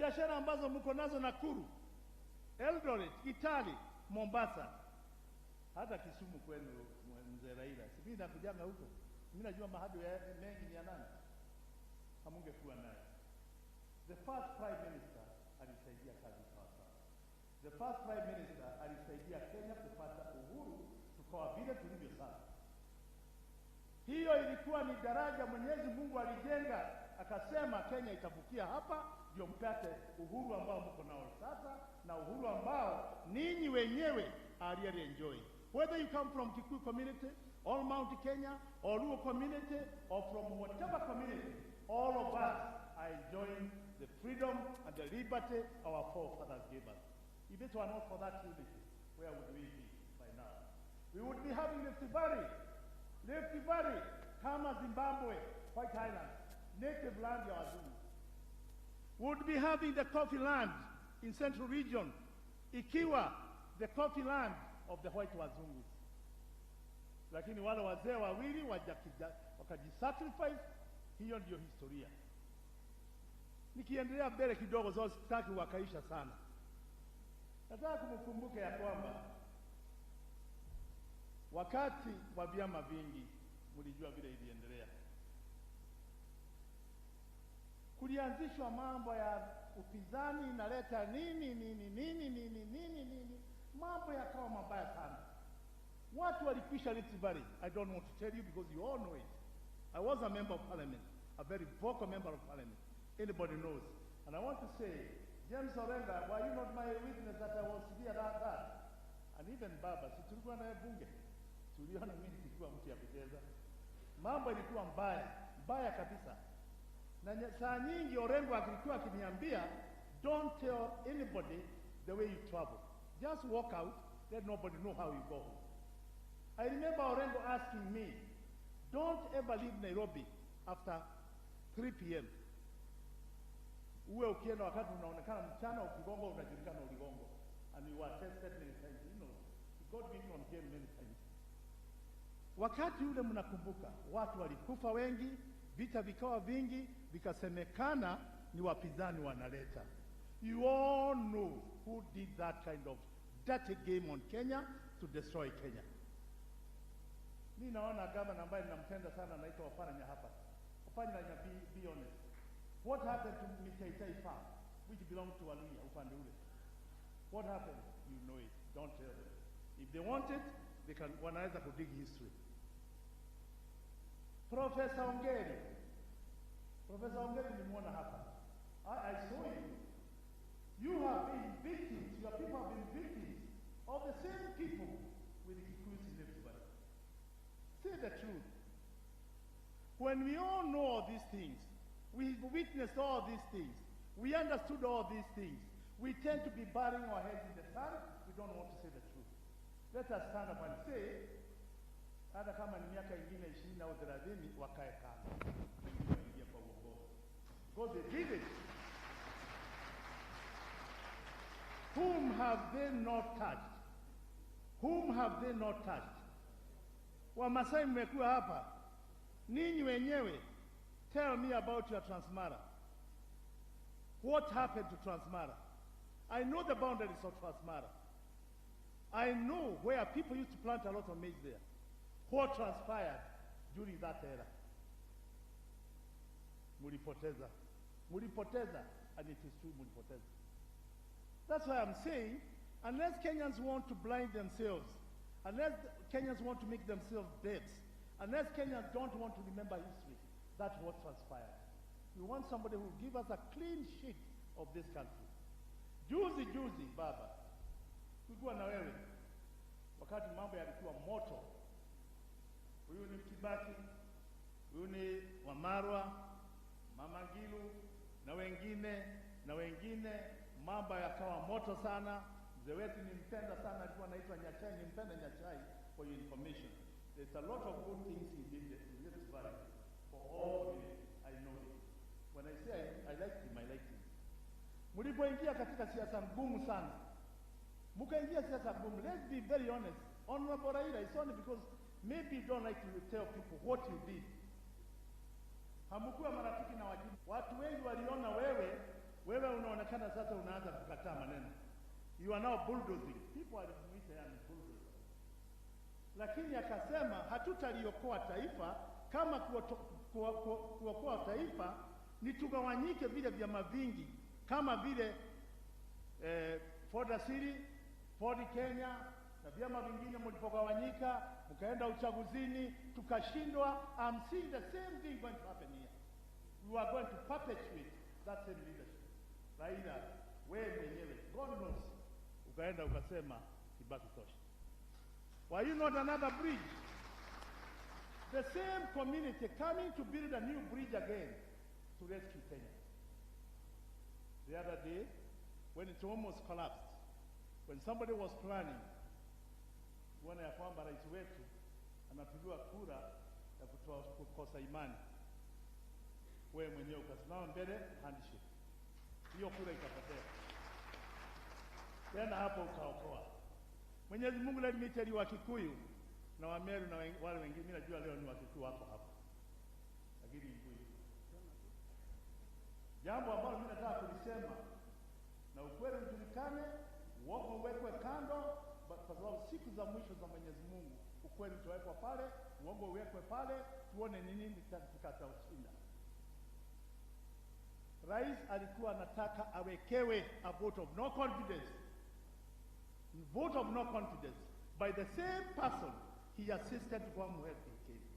biashara ambazo mko nazo Nakuru, Eldoret, Kitale, Mombasa, hata Kisumu kwenu mzee Raila. Mimi nakujanga huko. Mimi najua mahadi mengi ni ya nani. Hamungekuwa naye. The first prime minister alisaidia kazi sasa. The first prime minister alisaidia Kenya kupata uhuru tukawa vile tulivyo sasa. Hiyo ilikuwa ni daraja Mwenyezi Mungu alijenga, akasema Kenya itavukia hapa ndio mpate uhuru ambao mko nao sasa, na uhuru ambao ninyi wenyewe really enjoy. Whether you come from Kikuyu community, or Mount Kenya, or Luo community, or from whatever community, all of us are enjoying the freedom and the liberty our forefathers gave us. If it were not for that unity, where would we be by now? We would be having Rift Valley, kama Zimbabwe, White Island, native land ya wazungu. Would be having the coffee land in Central Region, ikiwa the coffee land of the white wazungu. Lakini wale wazee wawili wakajisacrifice. Hiyo ndio historia. Nikiendelea mbele kidogo, sasa sitaki wakaisha sana. Nataka kumkumbuke ya kwamba wakati wa vyama vingi mlijua vile iliendelea. Kulianzishwa mambo ya upinzani inaleta nini, mambo yakawa mabaya sana. Watu walikwisha Rift Valley. I don't want to tell you because you all know it. I was a member of parliament, a very vocal member of parliament. Anybody knows. And I want to say, James Orenga, were you not my witness that I was here at that? And even Baba, si tulikuwa na bunge. Tuliona mimi nilikuwa mtu ya kucheza. Mambo ilikuwa mbaya kabisa. Na saa nyingi Orengo alikuwa akiniambia, don't tell anybody the way you travel. Just walk out, let nobody know how you go home. I remember Orengo asking me, don't ever leave Nairobi after 3 p.m. Uwe ukienda wakati unaonekana mchana, ukigongo unajulikana uligongo. And you were tested many times. You know, God beat on game many times. Wakati ule mnakumbuka, watu walikufa wengi, vita vikawa vingi, vikasemekana ni wapinzani wanaleta. You all know who did that kind of dirty game on Kenya to destroy Kenya. Mimi naona gavana ambaye ninampenda sana anaitwa Oparanya hapa. Oparanya, be honest. What happened to Mitaitai farm, which belonged to Waluya, upande ule? What happened? You know it. Don't tell them. If they want it, they can wanaweza kudig history. Professor Ongeri nimeona hapa. I saw you. You have been victims, your people have been victims of the same people with the Kikuyus in Rift Valley. Say the truth. When we all know all these things, we witnessed all these things, we understood all these things, we tend to be burying our heads in the sand. We don't want to say the truth. Let us stand up and say, hata kama ni miaka ingine 20 au 30 wakae kama wengine kwa uongozi. Because they did it. Whom have they not touched? Whom have they not touched? Wamasai mmekuwa hapa. Ninyi wenyewe, tell me about your Transmara. What happened to Transmara? I know the boundaries of Transmara. I know where people used to plant a lot of maize there. What transpired during that era? Mulipoteza, and it is true, mulipoteza. That's why I'm saying, unless Kenyans want to blind themselves, unless Kenyans want to make themselves dead, unless Kenyans don't want to remember history, that's what transpired. We want somebody who will give us a clean sheet of this country. Juzi, Baba, tulikuwa na wewe wakati mambo yalikuwa moto. Huyu ni Kibaki, huyu ni Wamarwa, Mama Ngilu na wengine, mambo yakawa moto sana. Mzee wetu nimpenda sana, alikuwa anaitwa Nyachai, nimpenda Nyachai for your information. There's a lot of good things he did in this valley for all communities. I know it. When I say I liked him, I liked him. Mlipoingia katika siasa ngumu sana. Mukaingia siasa ngumu. Let's be very honest. Honorable Raila, it's only because maybe you don't like to tell people what you did. Hamkuwa marafiki na wajibu. Watu wengi waliona wewe Wewe unaonekana sasa unaanza kukataa maneno. You are now bulldozing. People walimuita yani bulldozer. Lakini akasema hatutaliokoa taifa kama kuokoa taifa ni tugawanyike vile vyama vingi kama vile Ford Asili, Ford Kenya na vyama vingine mlipogawanyika mkaenda uchaguzini tukashindwa. I'm seeing the same thing going to happen here. You are going to perpetuate that same leadership. Raila, wewe mwenyewe, God knows, ukaenda ukasema Kibaki tosha. Why you not another bridge? The same community coming to build a new bridge again to rescue Kenya. The other day, when it almost collapsed, when somebody was planning, kuona ya kwamba rais wetu anapigiwa kura ya kukosa imani, wewe mwenyewe ukasimama mbele handshake, hiyo kura ikapotea. Tena hapo ukaokoa. Mwenyezi Mungu, let me tell you, Wakikuyu na Wameru na wale wengine, mimi najua leo ni Wakikuyu hapo hapo, lakini Mkuyu. Jambo ambalo mimi nataka kulisema na ukweli ujulikane, uongo uwekwe kando, kwa sababu siku za mwisho za Mwenyezi Mungu ukweli utawekwa pale, uongo uwekwe pale, tuone ni nini kitakachoushinda. Rais alikuwa anataka awekewe a vote of no confidence. Vote of no confidence by the same person he assisted to come help in Kenya.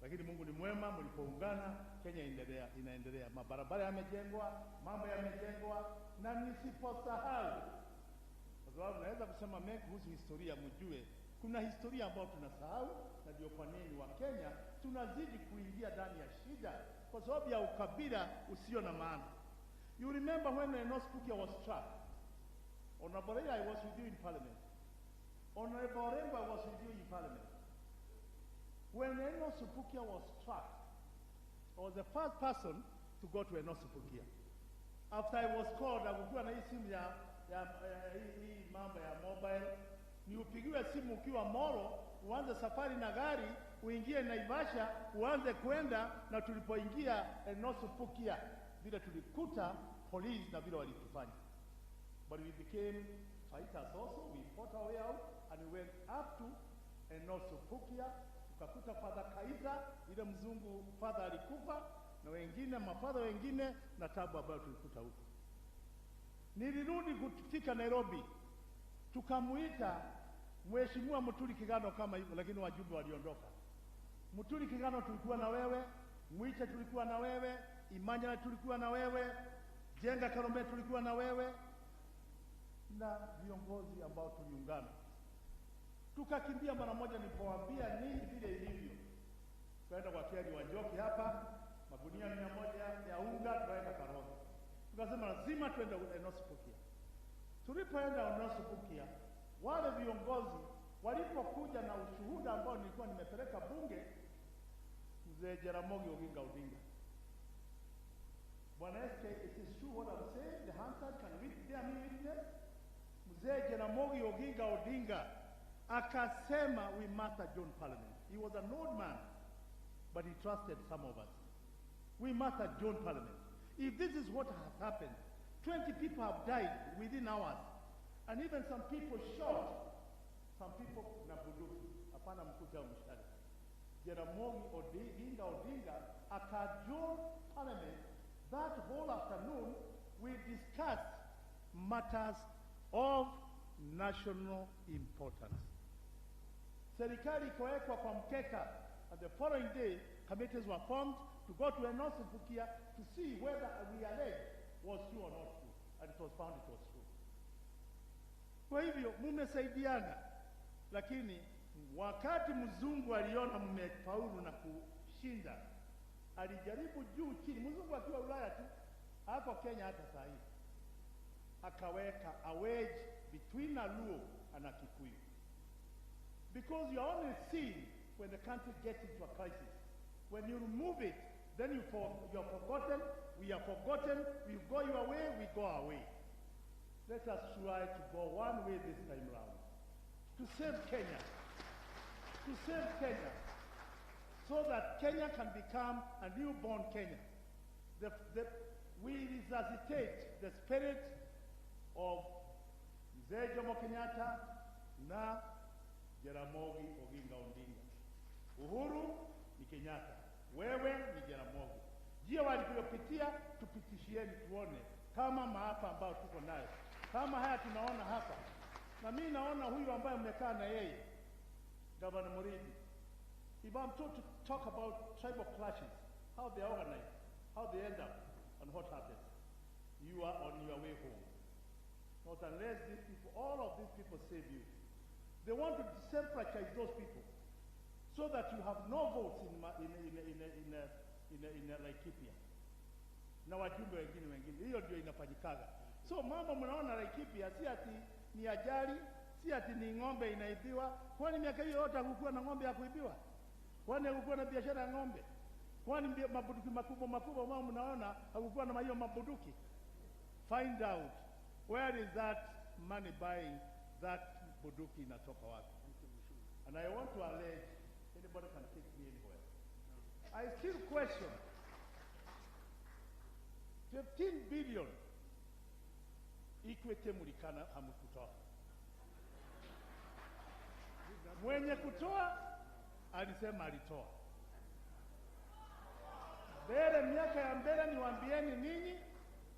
Lakini Mungu ni mwema, mlipoungana Kenya inaendelea. Mabarabara yamejengwa, mambo yamejengwa, na nisiposahau, kwa sababu naweza kusema mengi kuhusu historia, mjue kuna historia ambayo tunasahau, na ndio kwa nini wa Kenya tunazidi kuingia ndani ya shida kwa sababu ya ukabila usio na maana. You remember when Enos Pukia was struck? Honorable Raila, I was with you in Parliament. Honorable Remba, I was with you in Parliament. When Enos Pukia was struck, I was the first person to go to Enos Pukia. After I was called, akukuwa na hii simu hii mambo ya mobile, ni upigiwe simu ukiwa Moro, uanze safari na gari, uingie Naivasha, uanze kwenda, na tulipoingia Enos Pukia, vile tulikuta police na vile walitufanya. But we became fighters also. We fought our way out and we went up to Enos Pukia. Tukakuta Father Kaiza, ile mzungu father alikufa, na wengine mafadha wengine, na tabu ambayo tulikuta huko. Nilirudi kufika Nairobi, tukamuita Mheshimiwa Muturi Kigano kama hivyo, lakini wajumbe waliondoka. Muturi Kigano tulikuwa na wewe, Mwiche tulikuwa na wewe, Imanya tulikuwa na wewe, Jenga Karombe tulikuwa na wewe, na viongozi ambao tuliungana. Tukakimbia mara moja nilipowaambia nini vile ilivyo. Tukaenda kwa Keri wa Njoki hapa, magunia 100 ya unga tukaenda Karongo. Tukasema lazima twende Enos Pukia. Tulipoenda Enos Pukia, wale viongozi walipokuja na ushuhuda ambao nilikuwa nimepeleka bunge, Mzee Jaramogi Oginga Odinga. Bwana SK, it is true what I'm saying, the Hansard can hear me witness. Mzee Jaramogi Oginga Odinga akasema we must adjourn Parliament. He was an old man, but he trusted some of us. We must adjourn Parliament. If this is what has happened, 20 people have died within hours, and even some people shot, some people na bunduki, hapana mkuta wa mshale. Jaramogi Oginga Odinga akadjourn Parliament. That whole afternoon we discussed matters of national importance. Serikali ikawekwa kwa mkeka, and the following day committees were formed to go to Enos Pukia to see whether we alleged was true or not true, and it was found it was true. Kwa hivyo mmesaidiana, lakini wakati mzungu aliona mmefaulu na kushinda, alijaribu juu chini, mzungu akiwa Ulaya tu, hapo Kenya hata saa hii, akaweka a wedge between a Luo and a Kikuyu. Because you are only seen when the country gets into a crisis. When you remove it, then you are forgotten, we are forgotten, you go your way, we go our way. Let us try to go one way this time round. To save Kenya. To save Kenya. So that Kenya can become a newborn Kenya. we resuscitate the spirit of Mzee Jomo Kenyatta na Jaramogi Oginga Odinga. Uhuru ni Kenyatta, wewe ni Jaramogi. Njia walivyopitia tupitishieni tuone kama maafa ambayo tuko nayo. Kama haya tunaona hapa. Na mimi naona huyu ambaye mmekaa na yeye, Governor Muridi. If I'm told to talk about tribal clashes, how they organize, how they end up, and what happens, you are on your way home. Not unless these people, all of these people save you. They want to disenfranchise those people so that you have no votes in Laikipia. Na wajumbe wengine. Hiyo ndio inafanyikaga. So mambo mnaona Laikipia si ati ni ajali, si ati ni ng'ombe inaibiwa. Kwani miaka hiyo yote hakukuwa na ng'ombe ya kuibiwa? Kwani hakukuwa na biashara ya ng'ombe? Kwani mabuduki makubwa ambao mnaona hakukuwa na hiyo mabuduki? Find out where is that money buying that buduki inatoka wapi? And I want to allege anybody can take me anywhere. I still question 15 billion Ikwete Mulikana hamukutoa. Mwenye kutoa alisema alitoa. Mbele miaka ya mbele niwaambieni ninyi,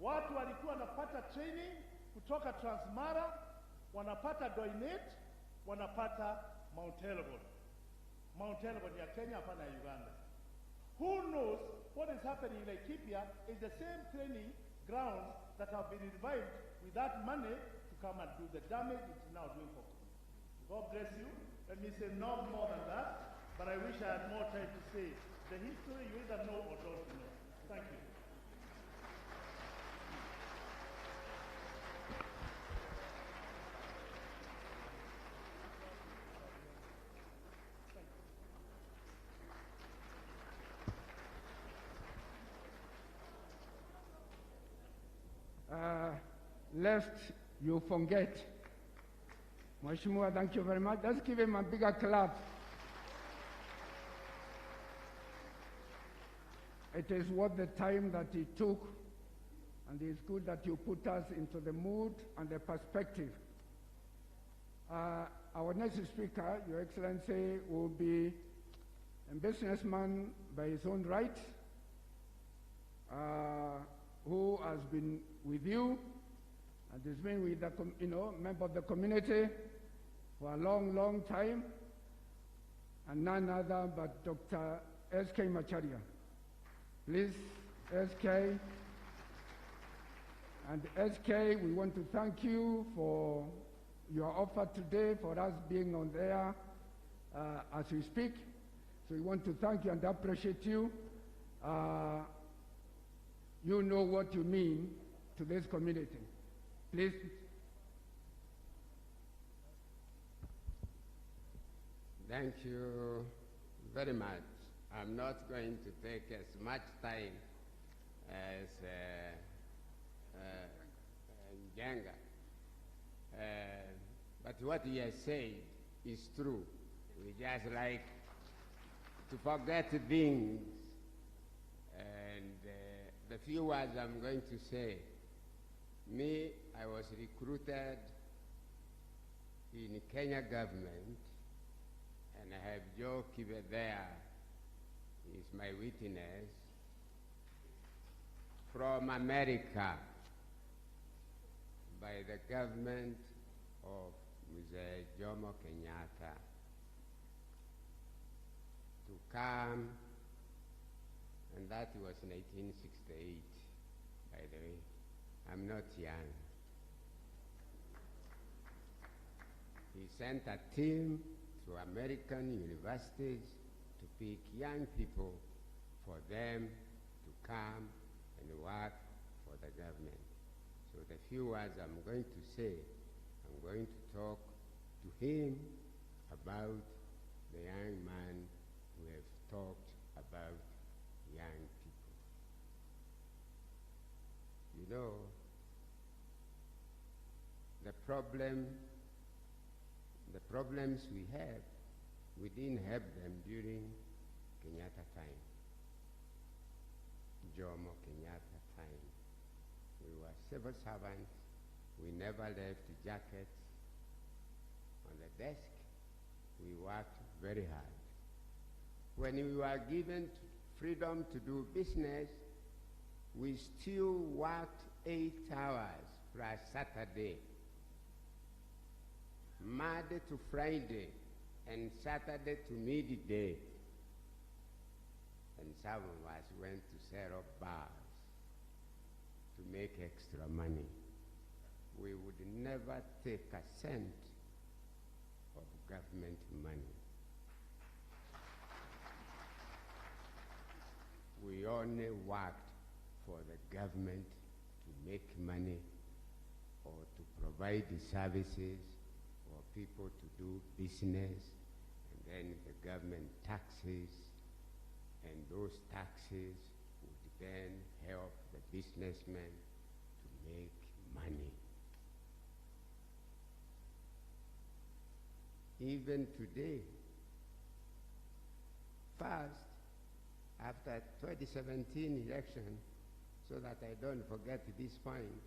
watu walikuwa wanapata training kutoka Transmara, wanapata Doinet, wanapata Mount Elgon. Mount Elgon ya Kenya, hapana ya Uganda. Who knows what is happening in Laikipia is the same training grounds that have been revived with that money to come and do the damage it is now doing for people. God bless you. Let me say no more than that, but I wish I had more time to say the history you either know or don't know. Thank you. Lest you forget, Mheshimiwa, thank you very much. Let's give him a bigger clap. It is worth the time that he took, and it's good that you put us into the mood and the perspective. Our next speaker, Your Excellency, will be a businessman by his own right, who has been with you and has been with the member of the community for a long, long time, and none other but Dr. S.K. Macharia. Please, S.K. And S.K., we want to thank you for your offer today for us being on there as we speak. So we want to thank you and appreciate you. You know what you mean to this community. Please. Thank you very much. I'm not going to take as much time as Jenga. But what he has said is true. We just like to forget things, and the few words I'm going to say. Me, I was recruited in Kenya government, and I have Joe Kibe there, is my witness, from America by the government of Mzee Jomo Kenyatta to come, and that was 1968, by the way. I'm not young. He sent a team to American universities to pick young people for them to come and work for the government. So the few words I'm going to say, I'm going to talk to him about the young man who has talked about young people. You know, the problems we have, we didn't have them during Kenyatta time, Jomo Kenyatta time. civil servants, we never left jackets on the desk. We worked very hard. When we were given freedom to do business, we still worked 8 hours plus Saturday, Monday to Friday, and Saturday to midday. And some of us went to set up bars to make extra money. We would never take a cent of government money. We only worked for the government to make money or to provide the services for people to do business, and then the government taxes, and those taxes would then help the businessmen to make money. Even today, first, after 2017 election, so that I don't forget this point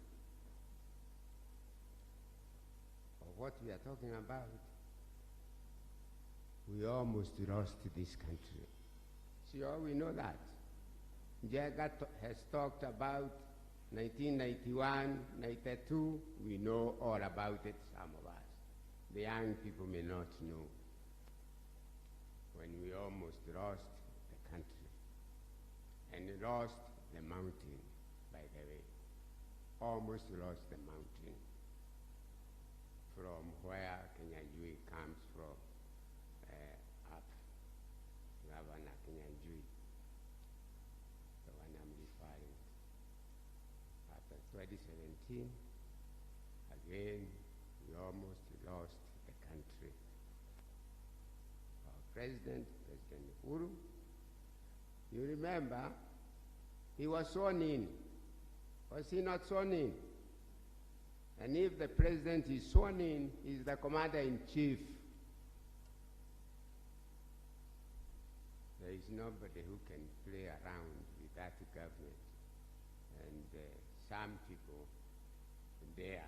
of what we are talking about, we almost lost this country. Sure, we know that. Chege has talked about 1991, 92. We know all about it, some of us. The young people may not know. When we almost lost the country. And lost the mountain, by the way. Almost lost the mountain. From where Kenyajui comes from. Up. Governor Kenyajui, the one I'm referring to. After 2017, again, we almost lost the country. Our President Uhuru, you remember, he was sworn in. Was he not sworn in? And if the President is sworn in, he's the Commander-in-Chief. There is nobody who can play around with that government. And some people dared.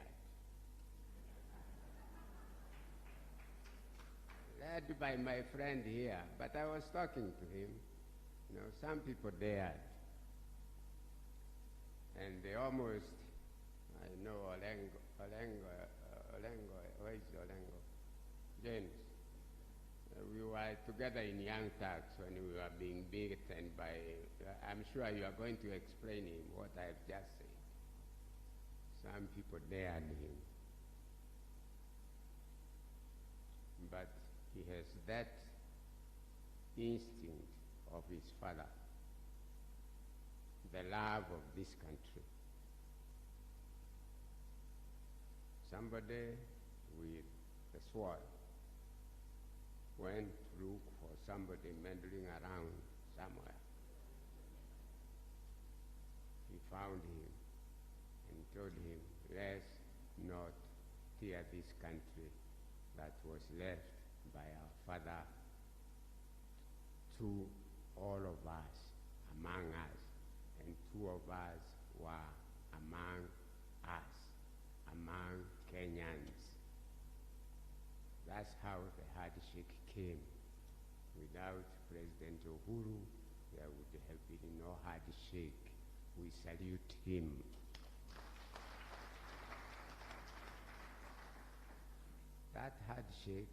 Led by my friend here, but I was talking to him. You know, some people dared. And they almost, I know Olengo, where is Olengo? James. We were together in Young Turks when we were being beaten by, I'm sure you are going to explain him what I've just said. Some people dared him. But he has that instinct of his father, the love of this country. Somebody with a sword went to look for somebody meddling around somewhere. He found him and told him, let's not tear this country that was left by our father to all of us, among us, and 2 of us were among us, among Kenyans. That's how the handshake came. Without President Uhuru, there would have been no handshake. We salute him. That handshake,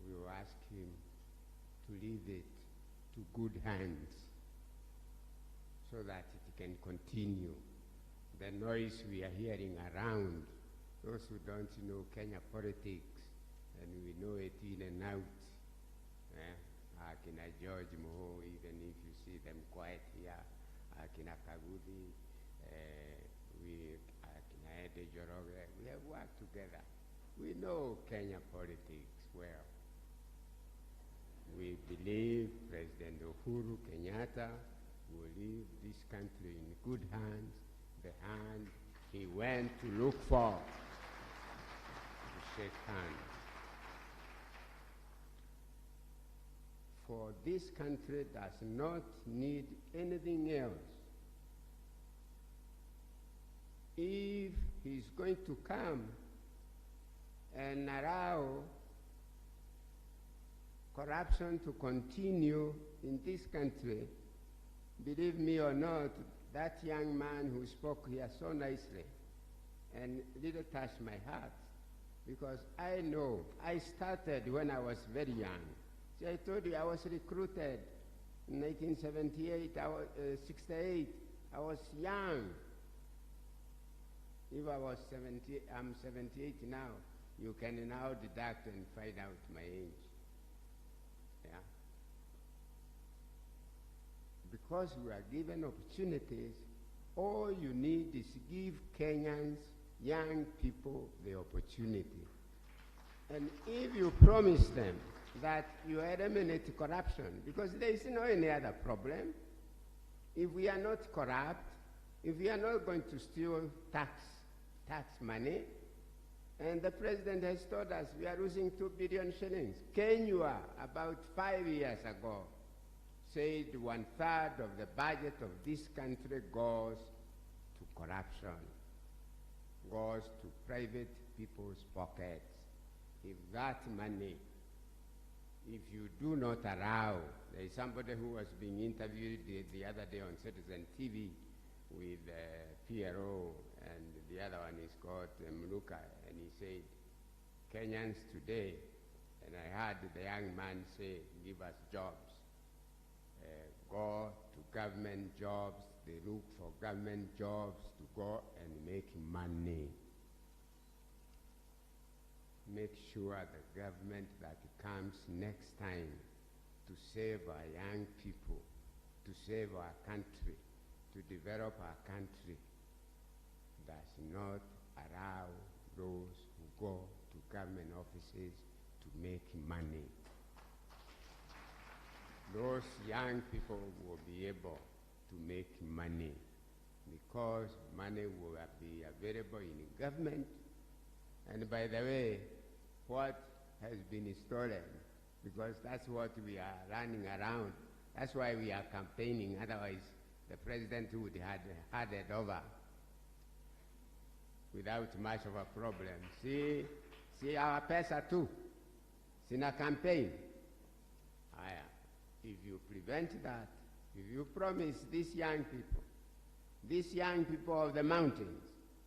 we will ask him to leave it to good hands so that it can continue. The noise we are hearing around, those who don't know Kenya politics, and we know it in and out, Akina George Moho, even if you see them quiet here, Akina Kagudi, Akina Ede Joroge, we have worked together. We know Kenya politics well. We believe President Uhuru Kenyatta will leave this country in good hands, the hand he went to look for, to shake hands. For this country does not need anything else if he's going to come and allow corruption to continue in this country, believe me or not, that young man who spoke here so nicely and really touched my heart, because I know I started when I was very young. See, I told you I was recruited in 1978, 68. I was young. If I was 70, I'm 78 now. You can now deduct and find out my age. Yeah. Because we are given opportunities, all you need is give Kenyans, young people, the opportunity. And if you promise them that you eliminate corruption, because there is no any other problem. If we are not corrupt, if we are not going to steal tax money, and the president has told us we are losing 2 billion shillings. Kenya, about 5 years ago, said 1/3 of the budget of this country goes to corruption, goes to private people's pockets. If that money, if you do not allow, there is somebody who was being interviewed the other day on Citizen TV with PRO, and the other one is called Mnuka, and he said, Kenyans today, and I heard the young man say, give us jobs. Go to government jobs, they look for government jobs to go and make money. Make sure the government that comes next time to save our young people, to save our country, to develop our country, does not allow those who go to government offices to make money. Those young people will be able to make money because money will be available in government. And by the way, what has been stolen, because that's what we are running around, that's why we are campaigning, otherwise the president would have had it over without much of a problem. See our pesa too. Sina campaign. If you prevent that, if you promise these young people of the mountains,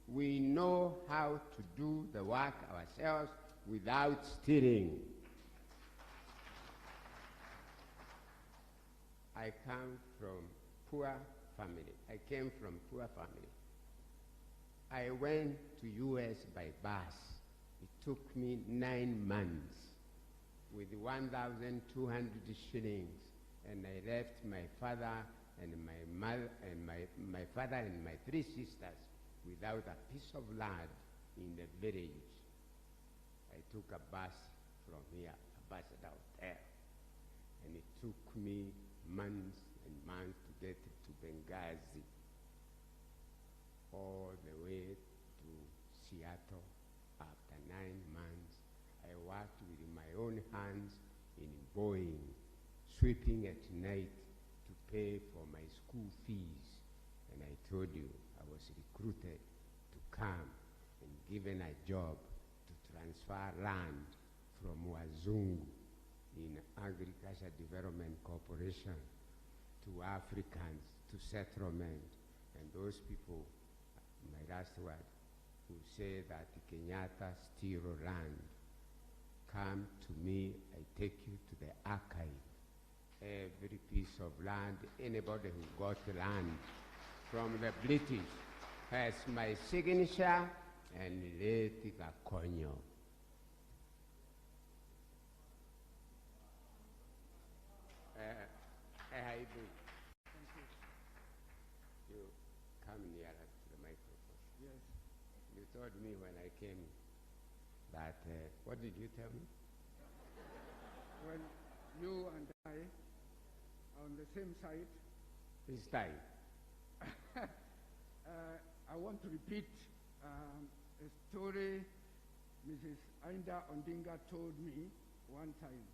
we know how to do the work ourselves without stealing. I come from poor family. I came from poor family. I went to US by bus. It took me 9 months with 1,200 shillings, and I left my father and my mother and my father and my 3 sisters without a piece of land in the village. I took a bus from here, a bus out there, and it took me months and months to get to Benghazi, all the way to Seattle. After 9 months, I worked with my own hands in Boeing, sweeping at night to pay for my school fees. And I told you I was recruited to come and given a job to transfer land from Wazungu in Agriculture Development Corporation to Africans, to settlement. And those people, my last word, who say that Kenyatta steal land, come to me, I take you to the archive. Every piece of land, anybody who got land from the British has my signature and Letika Konyo. How you doing? Thank you. You come nearer to the microphone. Yes. You told me when I came that, what did you tell me? Well, you and I are on the same side. This time. I want to repeat a story Mrs. Ainda Ondinga told me one time.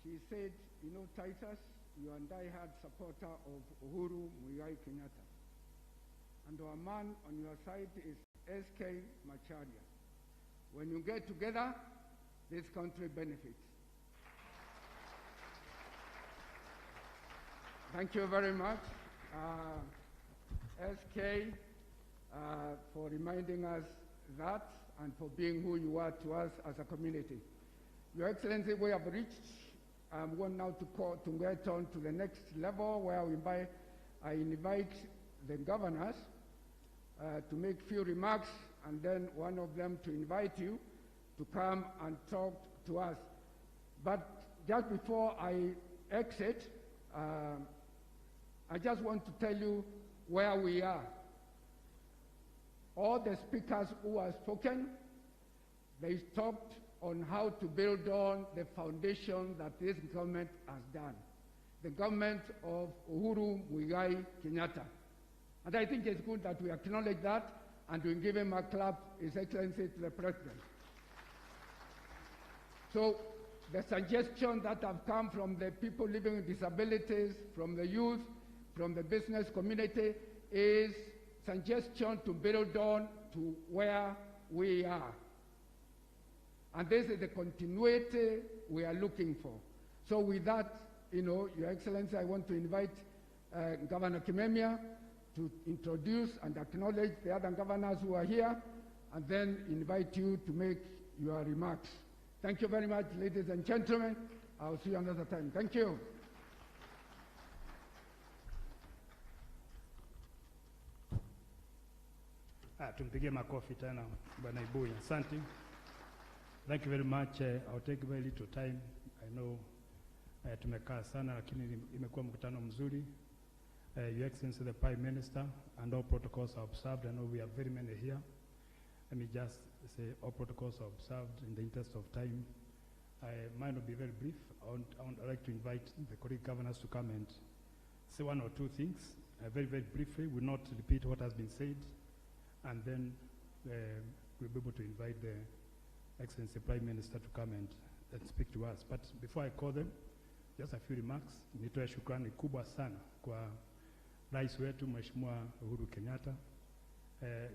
She said, you know, Titus, you and I had supporter of Uhuru Muigai Kenyatta. and our man on your side is SK Macharia. When you get together, this country benefits. Thank you very much, SK, for reminding us that and for being who you are to us as a community. Your Excellency, we have reached, I'm going now to get on to the next level where I invite the governors to make few remarks, and then one of them to invite you to come and talk to us. But just before I exit, I just want to tell you where we are. All the speakers who have spoken, they talked on how to build on the foundation that this government has done. The government of Uhuru Muigai Kenyatta. And I think it's good that we acknowledge that and we give him a clap, His Excellency, to the President. So the suggestions that have come from the people living with disabilities, from the youth, from the business community is suggestion to build on to where we are. And this is the continuity we are looking for. So with that, Your Excellency, I want to invite Governor Kimemia to introduce and acknowledge the other governors who are here, and then invite you to make your remarks. Thank you very much, ladies and gentlemen. I'll see you another time. Thank you. Tumpigie makofi tena Bwana Ibuya. Asante. Thank you very much. I'll take very little time. I know tumekaa sana, lakini imekuwa mkutano mzuri. Your Excellency the Prime Minister, and all protocols are observed. I know we have very many here. Let me just say all protocols are observed in the interest of time. Mine will be very brief. I'd like to invite the colleague governors to come and say one or two things. Very, very briefly. We'll not repeat what has been said. And then we'll be able to invite the Excellency Prime Minister to come and speak to us. But before I call them, just a few remarks. Nitoe shukrani kubwa sana kwa Rais wetu Mheshimiwa Uhuru Kenyatta.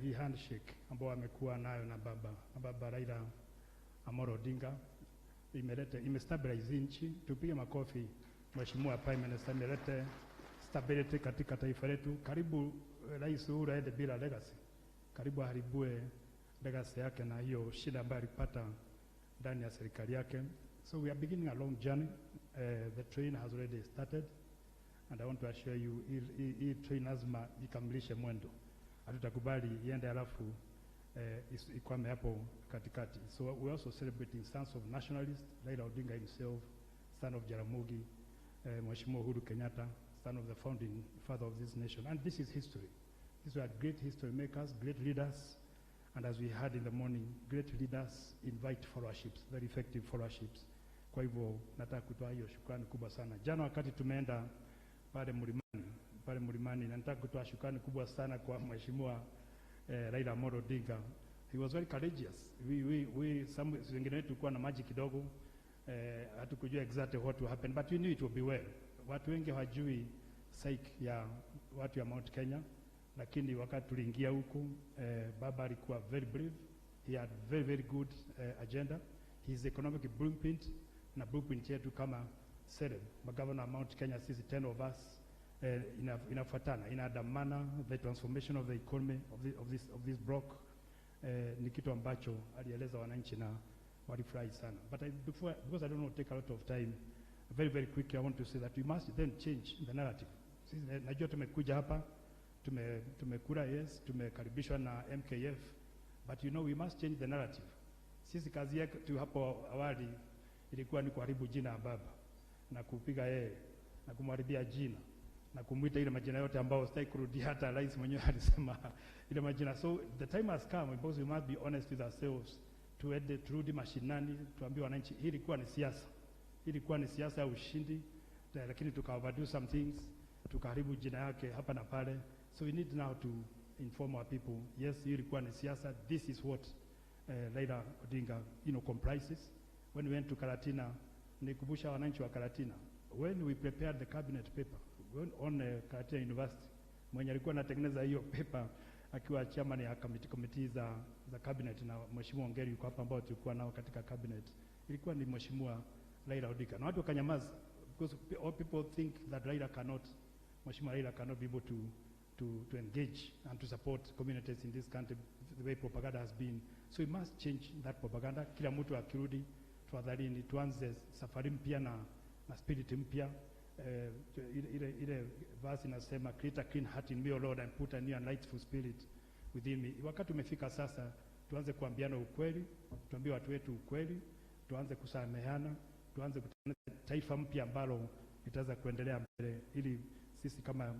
Hii handshake ambao amekuwa nayo na baba Raila Amolo Odinga imestabilize nchi. Tupige makofi Mheshimiwa Prime Minister, imeleta stability katika taifa letu. Karibu Rais Uhuru aende bila legacy. Karibu haribue legacy yake na hiyo shida ambayo alipata ndani ya serikali yake. So we are beginning a long journey. The train has already started, and I want to assure you, hii train lazima ikamilishe mwendo. Hatutakubali iende alafu ikwame hapo katikati. So we're also celebrating sons of nationalists, Raila Odinga himself, son of Jaramogi, Mheshimiwa Uhuru Kenyatta, son of the founding father of this nation. And this is history. These were great history makers, great leaders, and as we heard in the morning, great leaders invite followerships, very effective followerships. Kwa hivyo nataka kutoa hiyo shukrani kubwa sana. Jana wakati tumeenda pale Mlimani, nataka kutoa shukrani kubwa sana kwa Mheshimiwa Raila Amolo Odinga. He was very courageous. Some wengine wetu tulikuwa na maji kidogo, hatukujua exactly what will happen, but we knew it will be well. Watu wengi hawajui psyche ya watu ya Mount Kenya, lakini wakati tuliingia huku, baba alikuwa very brave. He had very, very good agenda. His economic blueprint na blueprint yetu kama CEREB, magavana Mount Kenya, sisi 10 of us, inafuatana, inaandamana the transformation of the economy of this block. Ni kitu ambacho alieleza wananchi na walifurahi sana. But because I don't want to take a lot of time, very, very quickly I want to say that we must then change the narrative. Sisi najua tumekuja hapa, tumekura yes, tumekaribishwa na MKF, but we must change the narrative. Sisi kazi yetu hapo awali ilikuwa ni kuharibu jina ya baba na kupiga yeye na kumharibia jina na kumuita ile majina yote ambao sitaki kurudia, hata rais mwenyewe alisema ile majina. So the time has come because we must be honest with ourselves, turudi mashinani, tuambie wananchi hii ilikuwa ni siasa ya ushindi, lakini tukaoverdo some things, tukaharibu jina yake hapa na pale. So we need now to inform our people, yes, hii ilikuwa ni siasa, this is what Raila Odinga comprises. When we went to Karatina, nikumbusha wananchi wa Karatina, when we prepared the cabinet paper on Karatina University, mwenye alikuwa anatengeneza hiyo paper akiwa chairman ya committee za cabinet, na Mheshimiwa Ongeri yuko hapa, ambao tulikuwa nao katika cabinet, ilikuwa ni Mheshimiwa Raila Odinga, na watu wakanyamaza because all people think that Mheshimiwa Raila cannot be able to engage and to support communities in this country the way propaganda has been. So we must change that propaganda. Kila mtu akirudi, tafadhalini tuanze safari mpya na spirit mpya. Ile verse inasema create a clean heart in me, O Lord, and put a new and lightful spirit within me. Wakati umefika sasa tuanze kuambiana ukweli, tuambie watu wetu ukweli, tuanze kusameheana, tuanze kutengeneza taifa mpya ambalo litaweza kuendelea mbele, ili sisi kama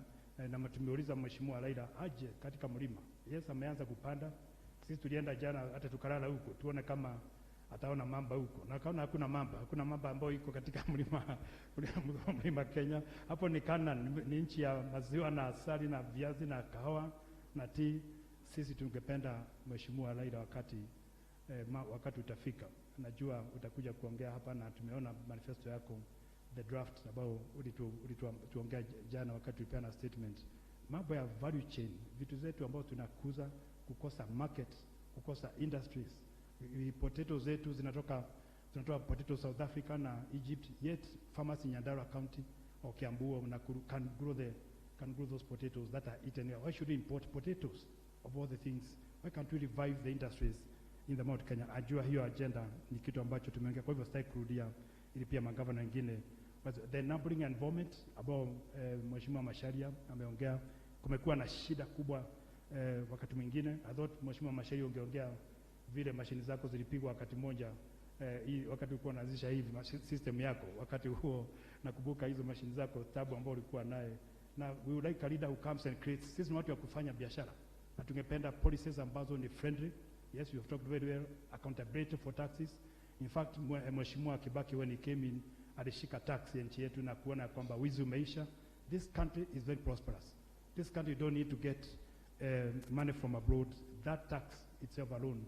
na tumeuliza Mheshimiwa Raila aje katika mlima. Yes, ameanza kupanda. Sisi tulienda jana hata tukalala huko tuone kama ataona mamba huko, na kaona hakuna mamba ambayo iko katika mlima Kenya. Hapo ni Canaan, ni nchi ya maziwa na asali na viazi na kahawa na tea. Sisi tungependa Mheshimiwa Raila wakati utafika, najua utakuja kuongea hapa, na tumeona manifesto yako, the draft ambao ulituongea jana wakati tulipeana statement. Mambo ya value chain, vitu zetu ambao tunakuza, kukosa market, kukosa industries. Potatoes zetu zinatoka potato South Africa na Egypt, yet farmers in Nyandarua County or Kiambu or Nakuru can grow those potatoes that are eaten here. Why should we import potatoes of all the things? Why can't we revive the industries in the Mount Kenya? Ajua hiyo agenda ni kitu ambacho tumeongea, kwa hivyo sitaki kurudia, ili pia magavana wengine. The numbering environment ambao Mheshimiwa Macharia ameongea, kumekuwa na shida kubwa wakati mwingine. I thought Mheshimiwa Macharia ungeongea vile mashini zako zilipigwa wakati mmoja, wakati ulikuwa unaanzisha hivi system yako, wakati huo nakumbuka hizo mashini zako tabu ambao ulikuwa naye. Na we would like a leader who comes and creates. Sisi ni watu wa kufanya biashara, na tungependa policies ambazo ni friendly. Yes, you have talked very well, accountability for taxes. In fact, Mheshimiwa Kibaki when he came in alishika tax ya nchi yetu na kuona kwamba wizi umeisha. This country is very prosperous. This country don't need to get money from abroad. That tax itself alone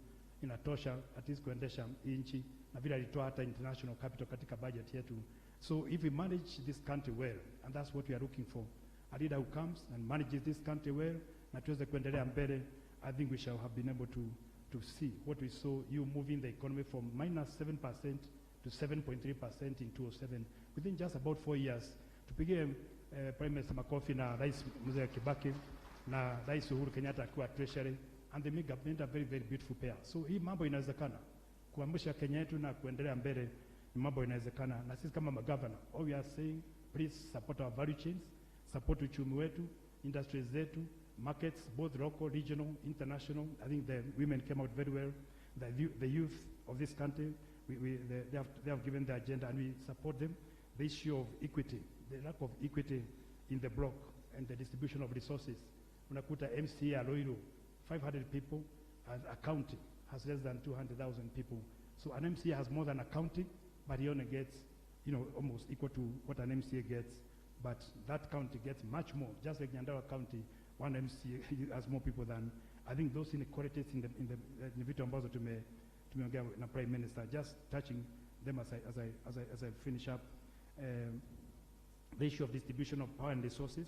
inatosha at least kuendesha nchi, na vile alitoa hata international capital katika budget yetu. So if we manage this country well, and that's what we are looking for, a leader who comes and manages this country well, na tuweze kuendelea mbele, I think we shall have been able to see what we saw, you moving the economy from -7% to 7.3% in 2007 within just about 4 years. Tupigie Prime Minister makofi na Rais Mzee Kibaki na Rais Uhuru Kenyatta akiwa treasury, and they make a very very beautiful pair. So hii mambo inawezekana kuamsha Kenya yetu na kuendelea mbele, ni mambo inawezekana. Na sisi kama magavana, all we are saying, please support our value chains, support uchumi wetu, industries zetu, markets both local, regional, international. I think the women came out very well. The youth of this country, they have given the agenda, and we support them. The issue of equity, the lack of equity in the block and the distribution of resources. Unakuta MCA Aloiro, 500 people, and a county has less than 200,000 people. So an MCA has more than a county, but he only gets, almost equal to what an MCA gets. But that county gets much more. Just like Nyandarua County, one MCA has more people than. I think those inequalities in the vitu ambazo tumeongea na Prime Minister, just touching them as I finish up. The issue of distribution of power and resources,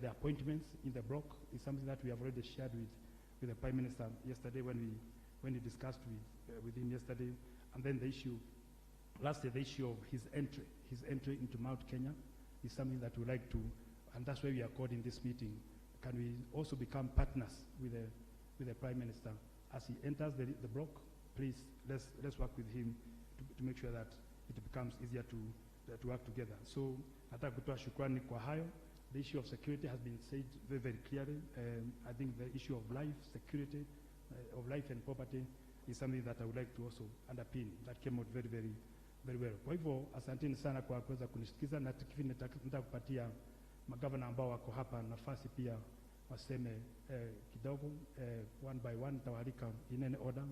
the appointments in the block is something that we have already shared with the Prime Minister yesterday when we discussed with him yesterday. And then the issue, lastly, the issue of his entry into Mount Kenya is something that we like to, and that's why we are called in this meeting. Can we also become partners with the Prime Minister as he enters the block? Please, let's work with him to make sure that it becomes easier to work together. So, nataka kutoa shukrani kwa hayo. The issue of security has been said very, very clearly. I think the issue of life, security, of life and property is something that I would like to also underpin. That came out very, very, very well. Kwa hivyo, asanteni sana kwa kuweza kunisikiza, na nataka kupatia magavana ambao wako hapa nafasi pia waseme kidogo, one by one, tawalika in any order.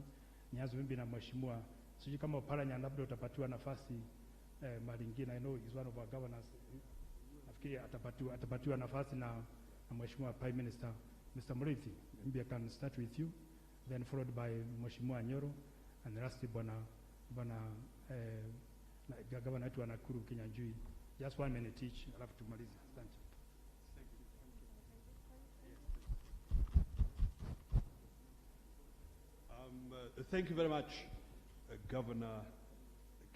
Nianze mimi na Mheshimiwa, sijui kama Oparanya labda utapatiwa nafasi mahali ingine. I know he's one of our governors. Nafikiri atapatiwa nafasi na Mheshimiwa Prime Minister. Mr. Murithi, maybe I can start with you, then followed by Mheshimiwa Nyoro, and lastly Bwana Gavana wetu wa Nakuru Kinyanjui. Just 1 minute each, alafu tumalize. Asante. Thank you very much, Governor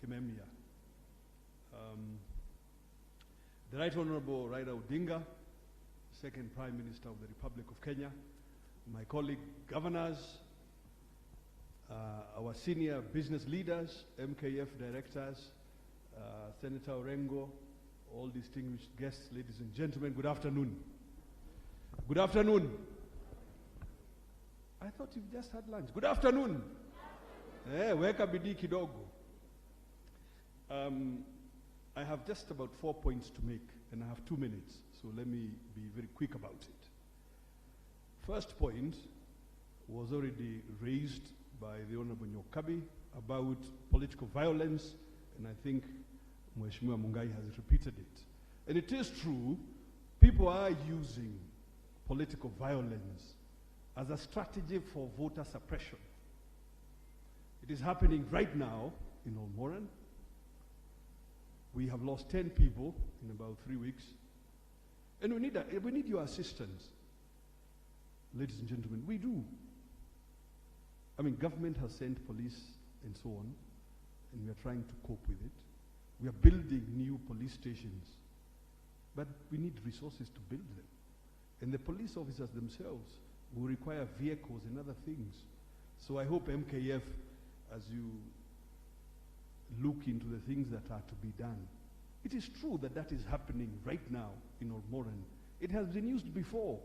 Kimemia. The Right Honorable Raila Odinga, Second Prime Minister of the Republic of Kenya, my colleague governors, our senior business leaders, MKF directors, Senator Orengo, all distinguished guests, ladies and gentlemen, good afternoon. Good afternoon. I thought you've just had lunch. Good afternoon. Weka bidii kidogo. I have just about 4 points to make, and I have 2 minutes, so let me be very quick about it. First point was already raised by the Honorable Nyokabi about political violence, and I think Mheshimiwa Mungai has repeated it. And it is true, people are using political violence as a strategy for voter suppression. It is happening right now in Olmoran. We have lost 10 people in about 3 weeks. And we need your assistance. Ladies and gentlemen, we do. I mean, government has sent police and so on, and we are trying to cope with it. We are building new police stations, but we need resources to build them. And the police officers themselves will require vehicles and other things. So I hope MKF, as you look into the things that are to be done, it is true that that is happening right now in Olmoran. It has been used before.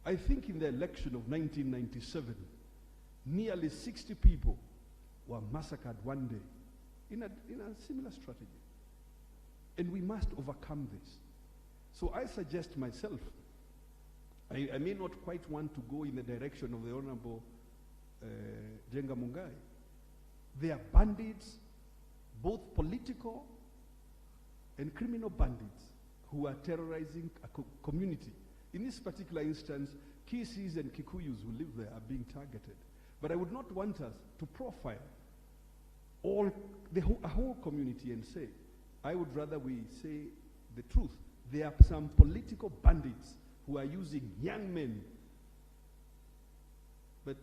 I think in the election of 1997, nearly 60 people were massacred one day in a similar strategy. And we must overcome this. So I suggest myself, I may not quite want to go in the direction of the Honorable Jenga Mungai. They are bandits, both political and criminal bandits, who are terrorizing a community. In this particular instance, Kisis and Kikuyus who live there are being targeted. But I would not want us to profile a whole community and say, I would rather we say the truth. There are some political bandits who are using young men. But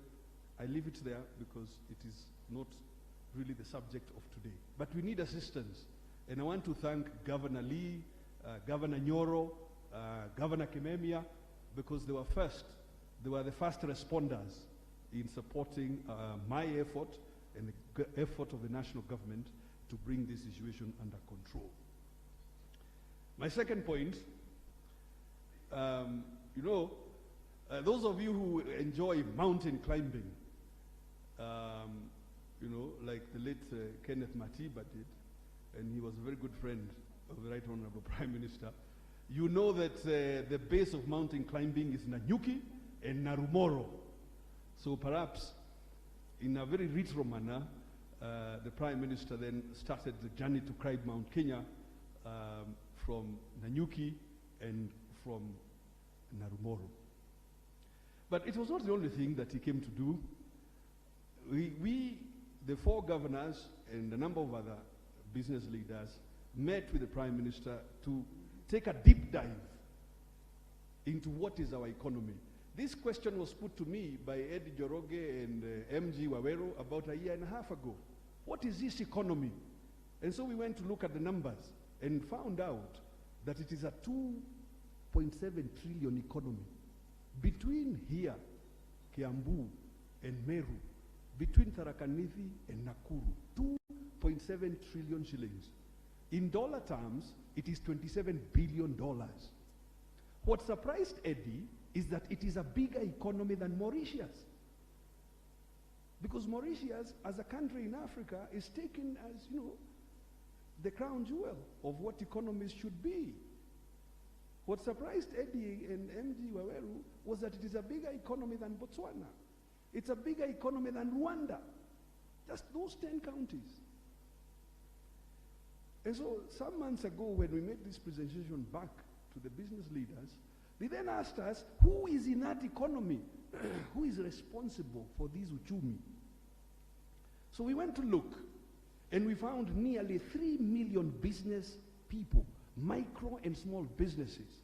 I leave it there because it is not really the subject of today. But we need assistance. And I want to thank Governor Lee, Governor Nyoro, Governor Kimemia, because they were first. They were the first responders in supporting my effort and the effort of the national government to bring this situation under control. My second point, those of you who enjoy mountain climbing, like the late Kenneth Matiba did, and he was a very good friend of the Right Honorable Prime Minister, you know that the base of mountain climbing is Nanyuki and Narumoro. So perhaps in a very retro manner, the Prime Minister then started the journey to climb Mount Kenya from Nanyuki and from Narumoro. But it was not the only thing that he came to do. We, the 4 governors and a number of other business leaders, met with the Prime Minister to take a deep dive into what is our economy. This question was put to me by Eddie Joroge and MG Wawero about a year and a half ago. What is this economy? And so we went to look at the numbers and found out that it is a 2.7 trillion economy. Between here, Kiambu, and Meru, between Tharaka Nithi and Nakuru, 2.7 trillion shillings. In dollar terms, it is $27 billion. What surprised Eddie is that it is a bigger economy than Mauritius. Because Mauritius, as a country in Africa, is taken as, the crown jewel of what economies should be. What surprised Eddie and MG Waweru was that it is a bigger economy than Botswana. It's a bigger economy than Rwanda. Just those 10 counties. And so some months ago, when we made this presentation back to the business leaders, they then asked us, who is in that economy? Who is responsible for these uchumi? So we went to look, and we found nearly 3 million business people, micro and small businesses,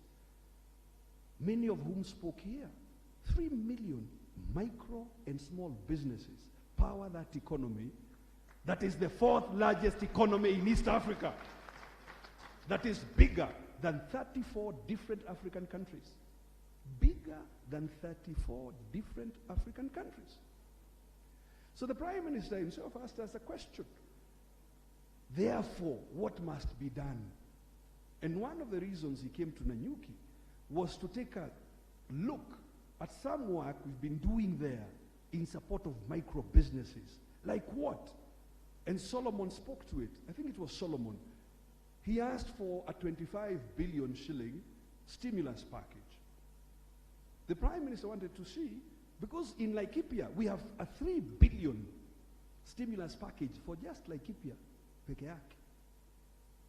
many of whom spoke here. 3 million micro and small businesses power that economy, that is the fourth largest economy in East Africa, that is bigger than 34 different African countries. Bigger than 34 different African countries. So the Prime Minister himself asked us a question. Therefore, what must be done? And one of the reasons he came to Nanyuki was to take a look at some work we've been doing there in support of micro businesses. Like what? And Solomon spoke to it. I think it was Solomon. He asked for a 25 billion shilling stimulus package. The Prime Minister wanted to see, because in Laikipia, we have a 3 billion stimulus package for just Laikipia, peke yake.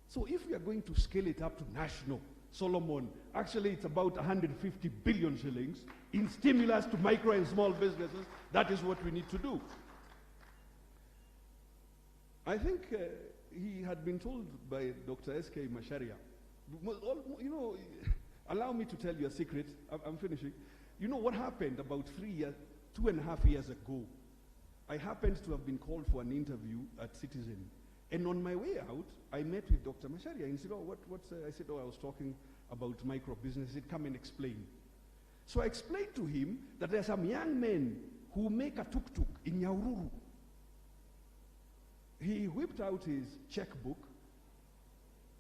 So if we are going to scale it up to national, Solomon, actually it's about 150 billion shillings in stimulus to micro and small businesses. That is what we need to do. I think he had been told by Dr. S.K. Macharia, you know, allow me to tell you a secret. I'm finishing. You know what happened about 2.5 years ago? I happened to have been called for an interview at Citizen. And on my way out, I met with Dr. Macharia and he said, oh, I said, oh, I was talking about micro business. He said, come and explain. So I explained to him that there are some young men who make a tuk-tuk in Nyahururu. He whipped out his checkbook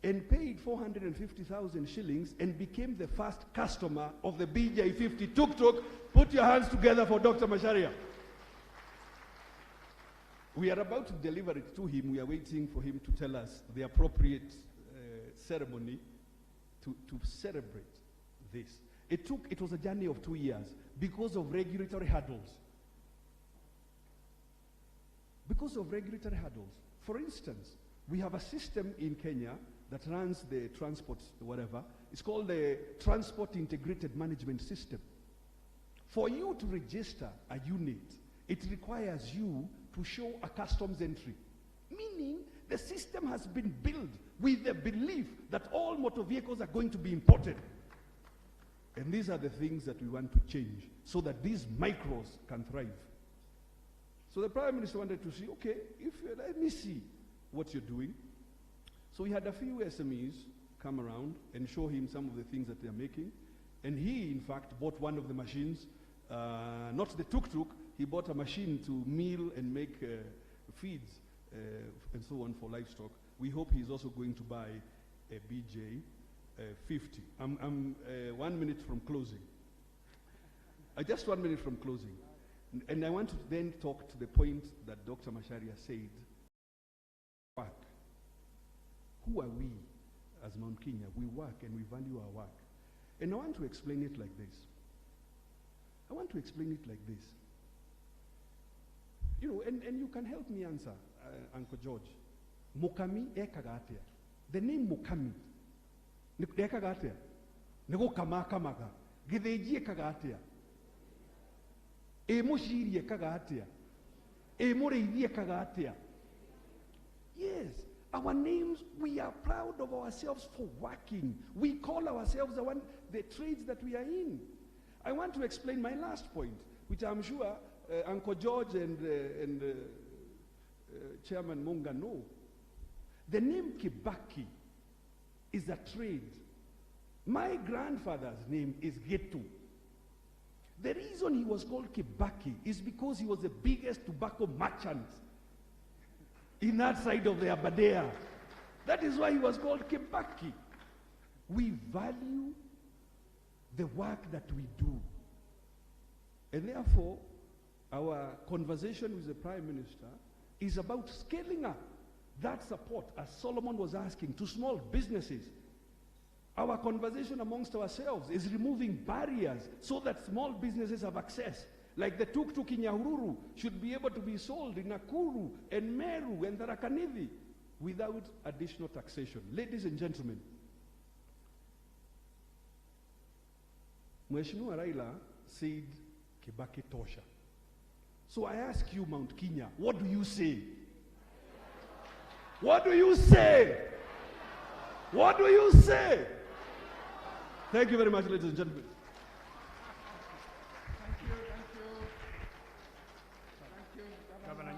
and paid 450,000 shillings and became the first customer of the BJ50 tuk-tuk. Put your hands together for Dr. Macharia. We are about to deliver it to him. We are waiting for him to tell us the appropriate ceremony to celebrate this. It was a journey of 2 years because of regulatory hurdles. Because of regulatory hurdles. For instance, we have a system in Kenya that runs the transport, whatever. It's called the Transport Integrated Management System. For you to register a unit, it requires you to show a customs entry. Meaning, the system has been built with the belief that all motor vehicles are going to be imported. And these are the things that we want to change so that these micros can thrive. So the Prime Minister wanted to see, okay, let me see what you're doing. So we had a few SMEs come around and show him some of the things that they're making. And he, in fact, bought one of the machines, not the tuk-tuk, he bought a machine to mill and make feeds and so on for livestock. We hope he's also going to buy a BJ50. I'm 1 minute from closing. Just 1 minute from closing. And I want to then talk to the point that Dr. Macharia said, work. Who are we as Mount Kenya? We work and we value our work. And I want to explain it like this. You know, and you can help me answer, Uncle George. Mukami ekagatia. The name Mukami. Ekagatia. Nego kamakamaga. Gideji ekagatia. Emoshiri ekagatia. Emoreidi ekagatia. Yes. Our names, we are proud of ourselves for working. We call ourselves the trades that we are in. I want to explain my last point, which I'm sure Uncle George and Chairman Munga know. The name Kibaki is a trade. My grandfather's name is Getu. The reason he was called Kibaki is because he was the biggest tobacco merchant in that side of the Aberdare. That is why he was called Kibaki. We value the work that we do. And therefore, our conversation with the Prime Minister is about scaling up that support, as Solomon was asking, to small businesses. Our conversation amongst ourselves is removing barriers so that small businesses have access. Like the tuk-tuk in Nyahururu should be able to be sold in Nakuru and Meru and Tharaka Nithi without additional taxation. Ladies and gentlemen, Mheshimiwa Raila said Kibaki tosha. So I ask you, Mount Kenya, what do you say? What do you say? What do you say? Thank you very much, ladies and gentlemen. Thank you. Governor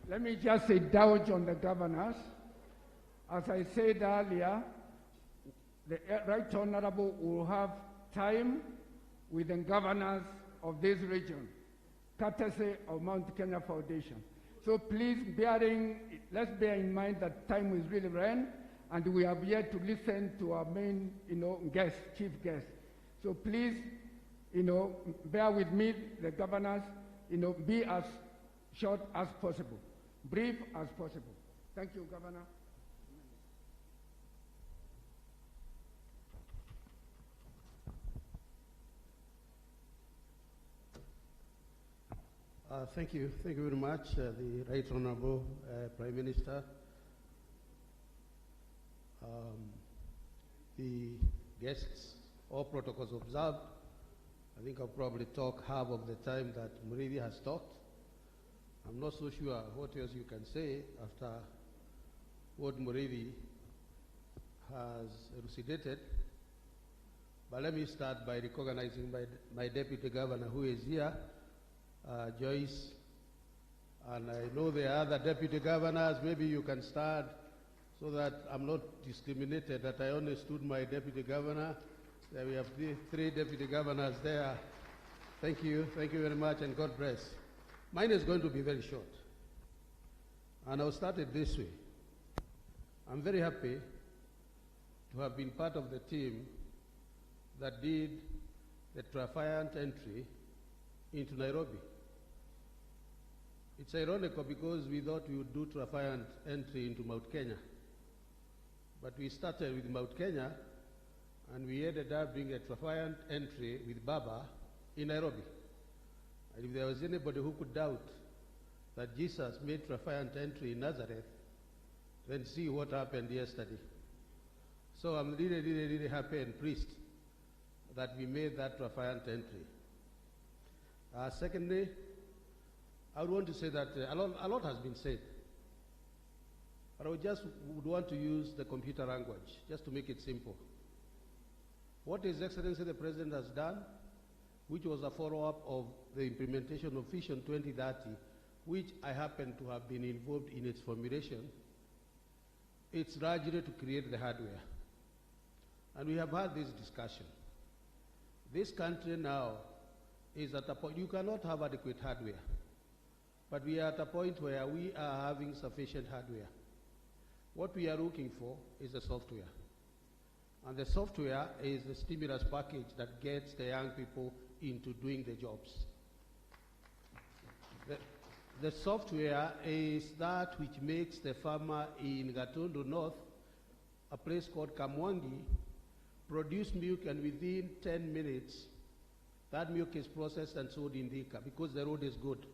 Let me just indulge on the governors. As I said earlier, the Right Honorable will have time with the governors of this region, courtesy of Mount Kenya Foundation. So please, let's bear in mind that time is really ran, and we have yet to listen to our main, guest, chief guest. So please, bear with me, the governors, be as short as possible, brief as possible. Thank you, Governor. Thank you very much, the Right Honorable Prime Minister, the guests, all protocols observed. I think I'll probably talk half of the time that Murithi has talked. I'm not so sure what else you can say after what Murithi has elucidated. But let me start by recognizing my Deputy Governor who is here, Joyce, and I know there are other Deputy Governors. Maybe you can start so that I'm not discriminated, that I only stood my Deputy Governor. There we have three Deputy Governors there. Thank you very much, and God bless. Mine is going to be very short, and I'll start it this way. I'm very happy to have been part of the team that did the triumphant entry into Nairobi. It's ironical because we thought we would do triumphant entry into Mount Kenya. But we started with Mount Kenya, and we ended up doing a triumphant entry with Baba in Nairobi. And if there was anybody who could doubt that Jesus made triumphant entry in Nazareth, then see what happened yesterday. So I'm really, really, really happy and pleased that we made that triumphant entry. Secondly, I would want to say that a lot has been said, but I would want to use the computer language just to make it simple. What His Excellency the President has done, which was a follow-up of the implementation of Vision 2030, which I happen to have been involved in its formulation, it's largely to create the hardware. And we have had this discussion. This country now is at a point, you cannot have adequate hardware, but we are at a point where we are having sufficient hardware. What we are looking for is the software. And the software is the stimulus package that gets the young people into doing the jobs. The software is that which makes the farmer in Gatundu North, a place called Kamwangi, produce milk, and within 10 minutes, that milk is processed and sold in Thika because the road is good.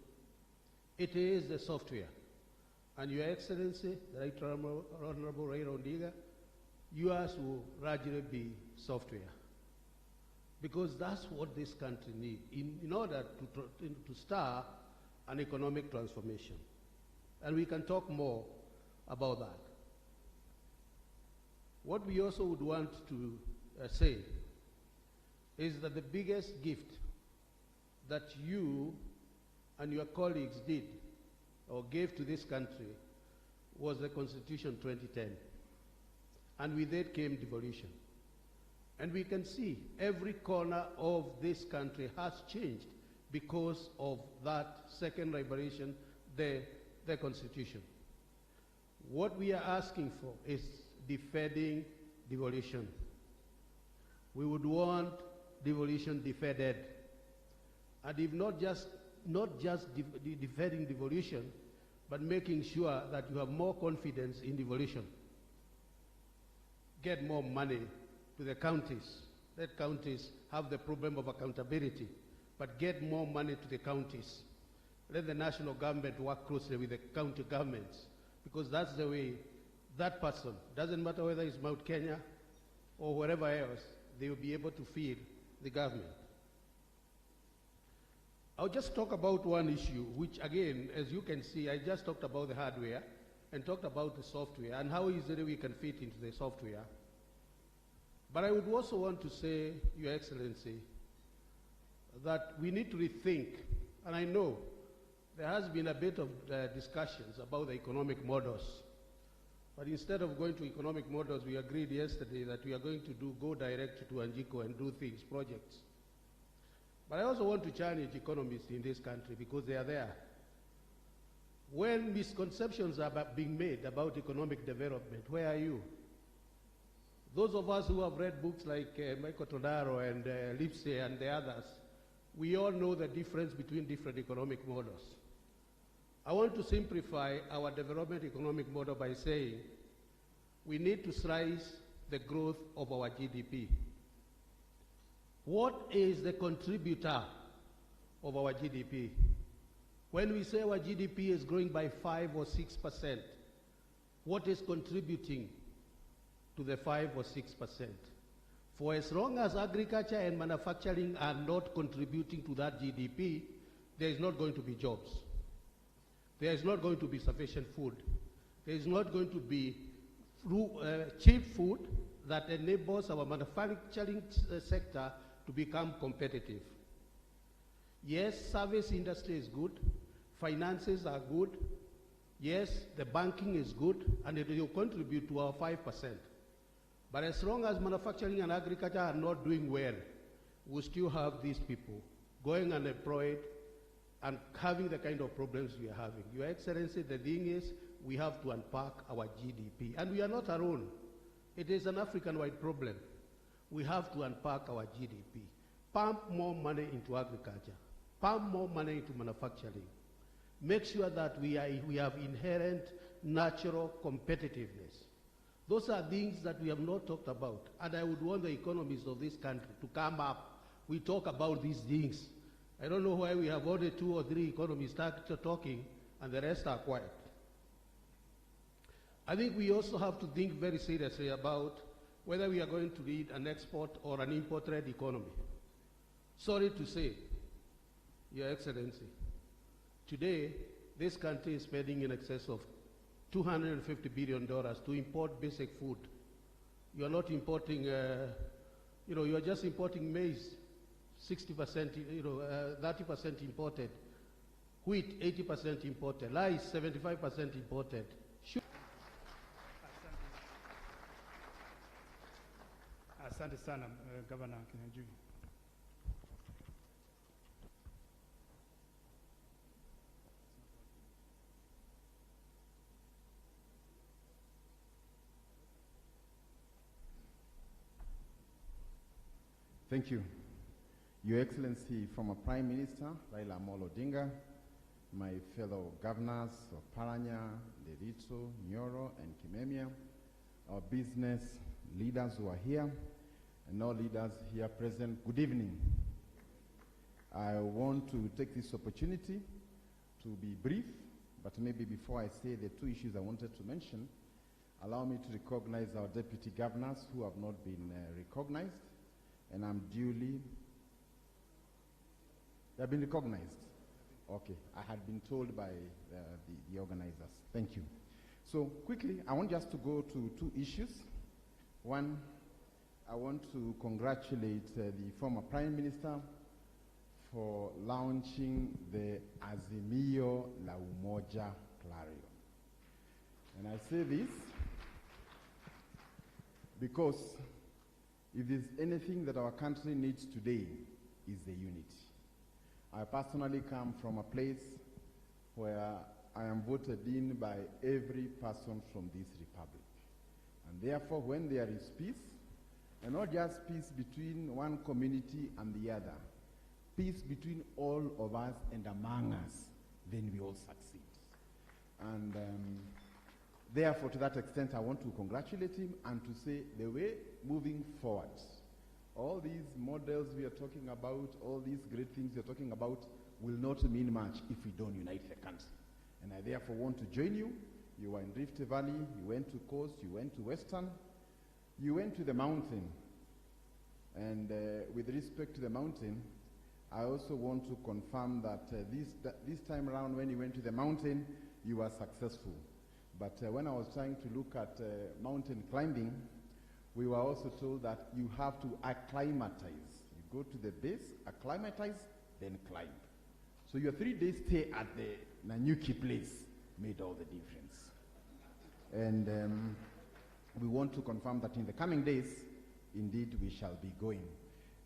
It is the software. And Your Excellency, the Right Honorable Raila Odinga, yours will largely be software. Because that's what this country needs in order to start an economic transformation. And we can talk more about that. What we also would want to say is that the biggest gift that you and your colleagues did or gave to this country was the Constitution 2010. And with it came devolution. And we can see every corner of this country has changed because of that second liberation, the Constitution. What we are asking for is defending devolution. We would want devolution defended. And if not just defending devolution, but making sure that you have more confidence in devolution. Get more money to the counties. Let counties have the problem of accountability, but get more money to the counties. Let the national government work closely with the county governments, because that's the way that person, doesn't matter whether it's Mount Kenya or wherever else, they will be able to feed the government. I'll just talk about one issue, which again, as you can see, I just talked about the hardware and talked about the software and how easily we can fit into the software. But I would also want to say, Your Excellency, that we need to rethink, and I know there has been a bit of discussions about the economic models. But instead of going to economic models, we agreed yesterday that we are going to go direct to Anjiko and do things, projects. But I also want to challenge economists in this country because they are there. When misconceptions are being made about economic development, where are you? Those of us who have read books like Michael Todaro and Lipsey and the others, we all know the difference between different economic models. I want to simplify our development economic model by saying we need to slice the growth of our GDP. What is the contributor of our GDP? When we say our GDP is growing by 5 or 6%, what is contributing to the 5 or 6%? For as long as agriculture and manufacturing are not contributing to that GDP, there is not going to be jobs. There is not going to be sufficient food. There is not going to be cheap food that enables our manufacturing sector to become competitive. Yes, service industry is good. Finances are good. Yes, the banking is good, and it will contribute to our 5%. But as long as manufacturing and agriculture are not doing well, we still have these people going unemployed and having the kind of problems we are having. Your Excellency, the thing is, we have to unpack our GDP. And we are not alone. It is an African-wide problem. We have to unpack our GDP. Pump more money into agriculture. Pump more money into manufacturing. Make sure that we have inherent natural competitiveness. Those are things that we have not talked about. And I would want the economists of this country to come up. We talk about these things. I don't know why we have only 2 or 3 economists talking and the rest are quiet. I think we also have to think very seriously about whether we are going to lead an export or an import-led economy. Sorry to say, Your Excellency, today this country is spending in excess of $250 billion to import basic food. You are not importing, you are just importing maize. 60%, 30% imported. Wheat, 80% imported. Rice, 75% imported. Asante sana, Governor Kinyanjui. Thank you. Your Excellency, former Prime Minister Raila Odinga, my fellow governors of Paranya, Lerito, Nyoro, and Kimemia, our business leaders who are here, and all leaders here present, good evening. I want to take this opportunity to be brief, but maybe before I say the 2 issues I wanted to mention, allow me to recognize our deputy governors who have not been recognized, and I'm duly. They have been recognized. Okay, I had been told by the organizers. Thank you. So quickly, I want just to go to 2 issues. One, I want to congratulate the former Prime Minister for launching the Azimio la Umoja Clarion. And I say this because if there's anything that our country needs today is the unity. I personally come from a place where I am voted in by every person from this republic. And therefore, when there is peace, and not just peace between one community and the other, peace between all of us and among us, then we all succeed. And therefore, to that extent, I want to congratulate him and to say the way moving forward, all these models we are talking about, all these great things we are talking about will not mean much if we don't unite the country. And I therefore want to join you. You were in Rift Valley, you went to Coast, you went to Western, you went to the mountain. And with respect to the mountain, I also want to confirm that this time around when you went to the mountain, you were successful. But when I was trying to look at mountain climbing, we were also told that you have to acclimatize. You go to the base, acclimatize, then climb. So your 3-day stay at the Nanyuki place made all the difference. And we want to confirm that in the coming days, indeed, we shall be going.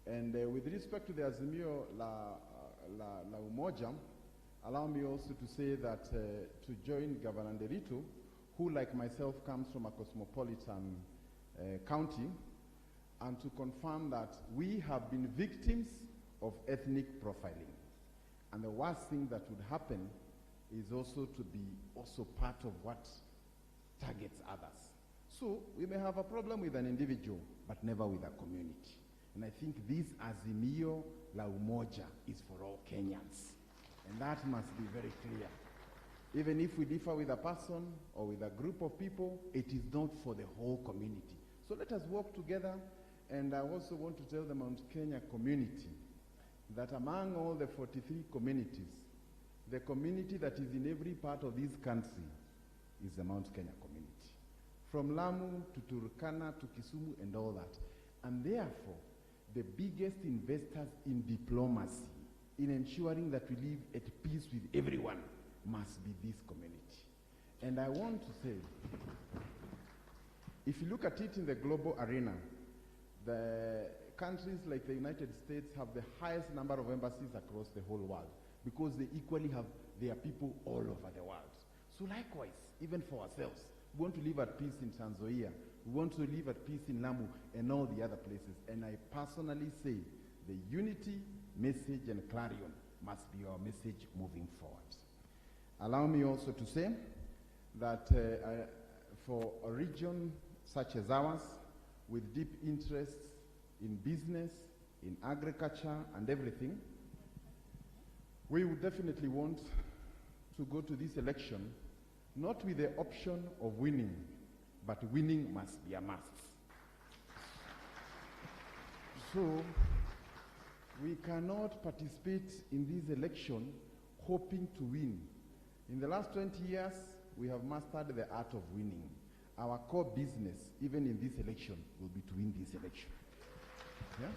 And with respect to the Azimio la Umoja, allow me also to say that to join Governor Nderito, who like myself comes from a cosmopolitan county, and to confirm that we have been victims of ethnic profiling. And the worst thing that would happen is also to be also part of what targets others. So we may have a problem with an individual, but never with a community. And I think this Azimio la Umoja is for all Kenyans. And that must be very clear. Even if we differ with a person or with a group of people, it is not for the whole community. So let us work together. And I also want to tell the Mount Kenya community that among all the 43 communities, the community that is in every part of this country is the Mount Kenya community. From Lamu to Turkana to Kisumu and all that. And therefore, the biggest investors in diplomacy, in ensuring that we live at peace with everyone, must be this community. And I want to say, if you look at it in the global arena, the countries like the United States have the highest number of embassies across the whole world because they equally have their people all over the world. So likewise, even for ourselves, we want to live at peace in Tanzania, we want to live at peace in Lamu and all the other places. And I personally say the unity, message and clarion must be our message moving forward. Allow me also to say that for a region such as ours, with deep interests in business, in agriculture and everything, we would definitely want to go to this election not with the option of winning, but winning must be a must. So we cannot participate in this election hoping to win. In the last 20 years, we have mastered the art of winning. Our core business, even in this election, will be to win this election. Yeah?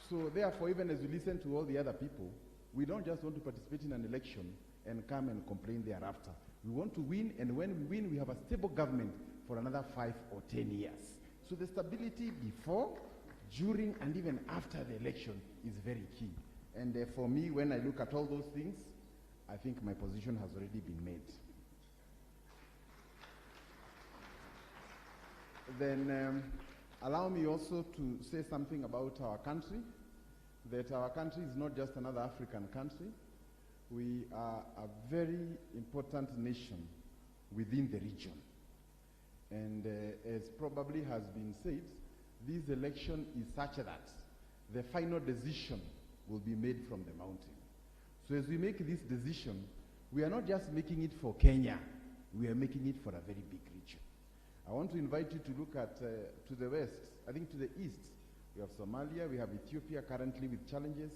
So therefore, even as we listen to all the other people, we don't just want to participate in an election and come and complain thereafter. We want to win, and when we win, we have a stable government for another 5 or 10 years. So the stability before, during, and even after the election is very key. And for me, when I look at all those things, I think my position has already been made. Then allow me also to say something about our country, that our country is not just another African country. We are a very important nation within the region. And as probably has been said, this election is such that the final decision will be made from the mountain. So as we make this decision, we are not just making it for Kenya, we are making it for a very big region. I want to invite you to look at to the west, I think to the east. We have Somalia, we have Ethiopia currently with challenges,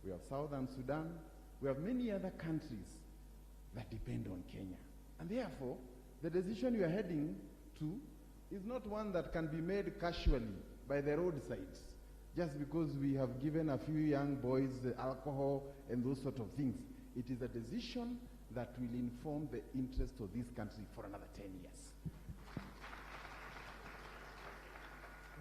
we have Southern Sudan, we have many other countries that depend on Kenya. And therefore, the decision you are heading to is not one that can be made casually by the roadsides, just because we have given a few young boys alcohol and those sort of things. It is a decision that will inform the interest of this country for another 10 years.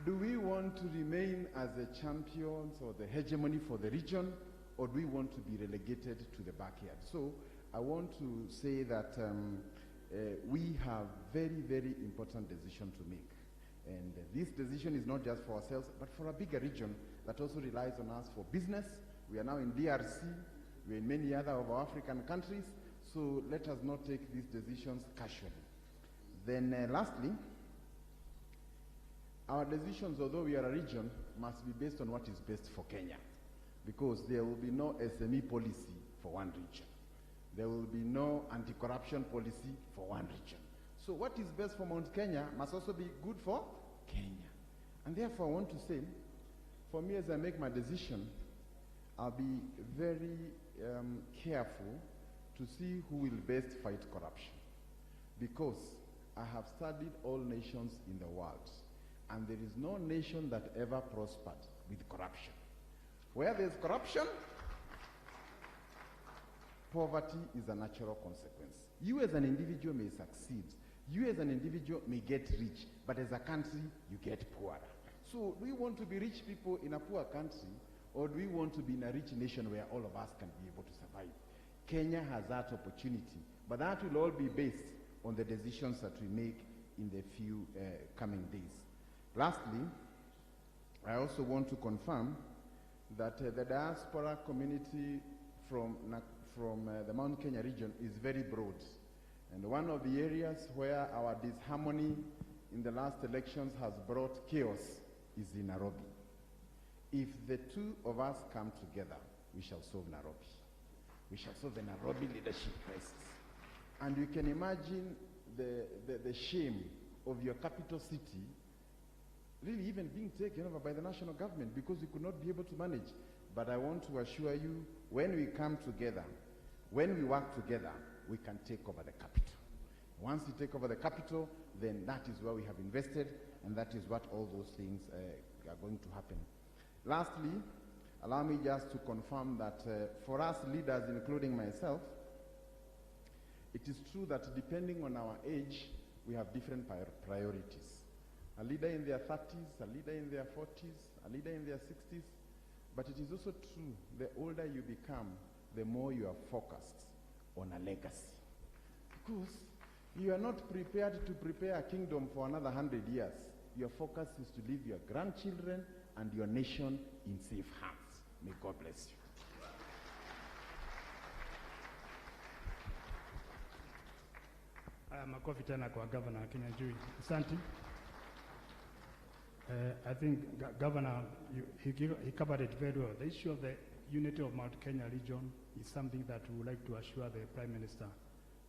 Do we want to remain as the champions or the hegemony for the region, or do we want to be relegated to the backyard? So I want to say that we have very, very important decision to make. And this decision is not just for ourselves, but for a bigger region that also relies on us for business. We are now in DRC, we're in many other of our African countries, so let us not take these decisions casually. Then lastly, our decisions, although we are a region, must be based on what is best for Kenya, because there will be no SME policy for one region. There will be no anti-corruption policy for one region. So what is best for Mount Kenya must also be good for Kenya. And therefore I want to say, for me as I make my decision, I'll be very careful to see who will best fight corruption. Because I have studied all nations in the world, and there is no nation that ever prospered with corruption. Where there's corruption, poverty is a natural consequence. You as an individual may succeed. You as an individual may get rich, but as a country, you get poorer. So do we want to be rich people in a poor country, or do we want to be in a rich nation where all of us can be able to survive? Kenya has that opportunity, but that will all be based on the decisions that we make in the few coming days. Lastly, I also want to confirm that the diaspora community from the Mount Kenya region is very broad. And one of the areas where our disharmony in the last elections has brought chaos is in Nairobi. If the two of us come together, we shall solve Nairobi. We shall solve the Nairobi leadership crisis. And you can imagine the shame of your capital city really even being taken over by the national government because you could not be able to manage. But I want to assure you, when we come together, when we work together, we can take over the capital. Once we take over the capital, then that is where we have invested, and that is what all those things are going to happen. Lastly, allow me just to confirm that for us leaders, including myself, it is true that depending on our age, we have different priorities. A leader in their 30s, a leader in their 40s, a leader in their 60s. But it is also true, the older you become, the more you are focused on a legacy. Because you are not prepared to prepare a kingdom for another 100 years. Your focus is to leave your grandchildren and your nation in safe hands. May God bless you. Makofi tena kwa Governor Kinyanjui. Asante. I think Governor, he covered it very well. The issue of the unity of Mount Kenya region is something that we would like to assure the Prime Minister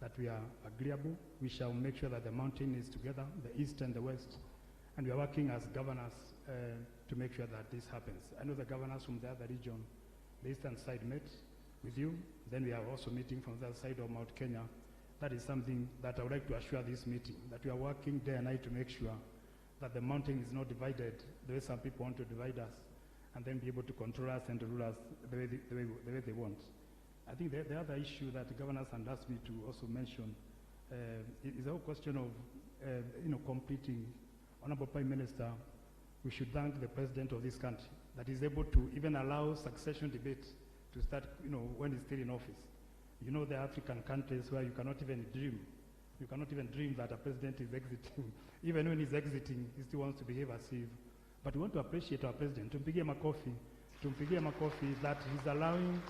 that we are agreeable. We shall make sure that the mountain is together, the east and the west, and we are working as governors to make sure that this happens. I know the governors from the other region, the eastern side met with you, then we are also meeting from the other side of Mount Kenya. That is something that I would like to assure this meeting, that we are working day and night to make sure that the mountain is not divided the way some people want to divide us and then be able to control us and to rule us the way they want. I think the other issue that the governors had asked me to also mention is the whole question of completing. Honorable Prime Minister, we should thank the President of this country that is able to even allow succession debate to start when he's still in office. You know, the African countries where you cannot even dream that a president is exiting. Even when he's exiting, he still wants to behave as if. But we want to appreciate our president. Tumpigie makofi that he's allowing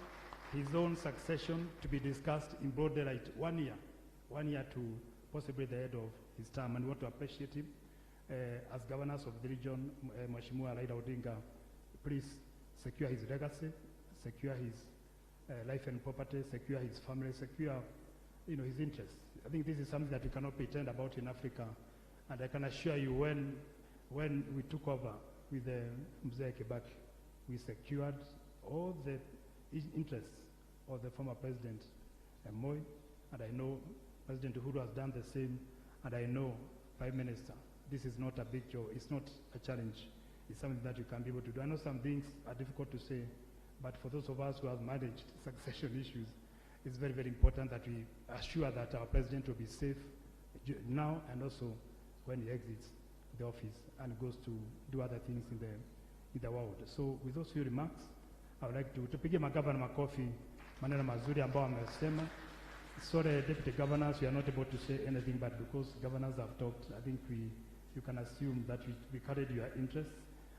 his own succession to be discussed in broad daylight 1 year to possibly the end of his term. And we want to appreciate him as governors of the region. Mheshimiwa Raila Odinga, please secure his legacy, secure his life and property, secure his family, secure his interests. I think this is something that we cannot pretend about in Africa. And I can assure you, when we took over with Mzee Kibaki, we secured all the interests of the former president Moi, and I know President Uhuru has done the same, and I know Prime Minister. This is not a big job. It's not a challenge. It's something that you can be able to do. I know some things are difficult to say, but for those of us who have managed succession issues, it's very, very important that we assure that our president will be safe now and also when he exits the office and goes to do other things in the world. So with those few remarks, I would like to pigia magavana makofi maneno mazuri ambao amesema. Sorry, deputy governors, we are not able to say anything, but because governors have talked, I think you can assume that we carried your interests.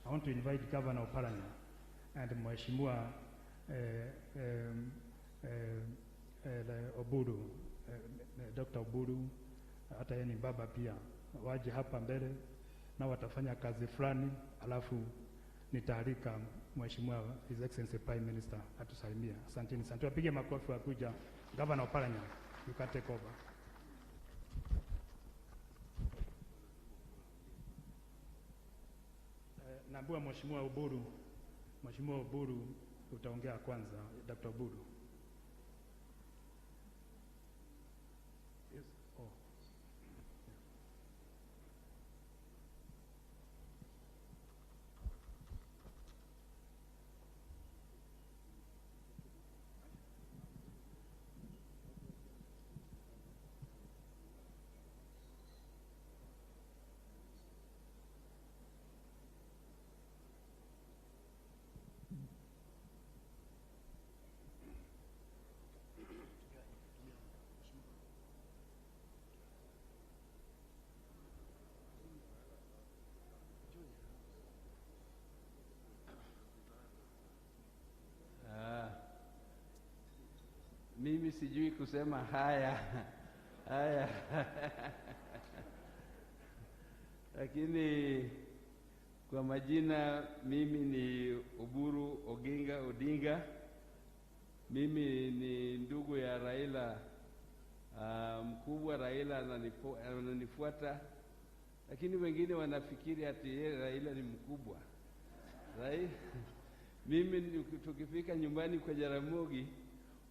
I want to invite Governor Oparanya and Mheshimiwa Oburu, Dr. Oburu, hata yeye ni baba pia, waje hapa mbele na watafanya kazi fulani, alafu nitaarika Mheshimiwa His Excellency Prime Minister atusalimia. Asanteni sana. Tupige makofi wakuja. Governor Oparanya, you can take over. Naambia Mheshimiwa Oburu utaongea kwanza, Dr. Oburu. Yes. Oh. sijui kusema haya haya lakini kwa majina mimi ni Oburu Oginga Odinga. Mimi ni ndugu ya Raila, mkubwa Raila ananifuata, lakini wengine wanafikiri ati yeye Raila ni mkubwa. Mimi tukifika nyumbani kwa Jaramogi,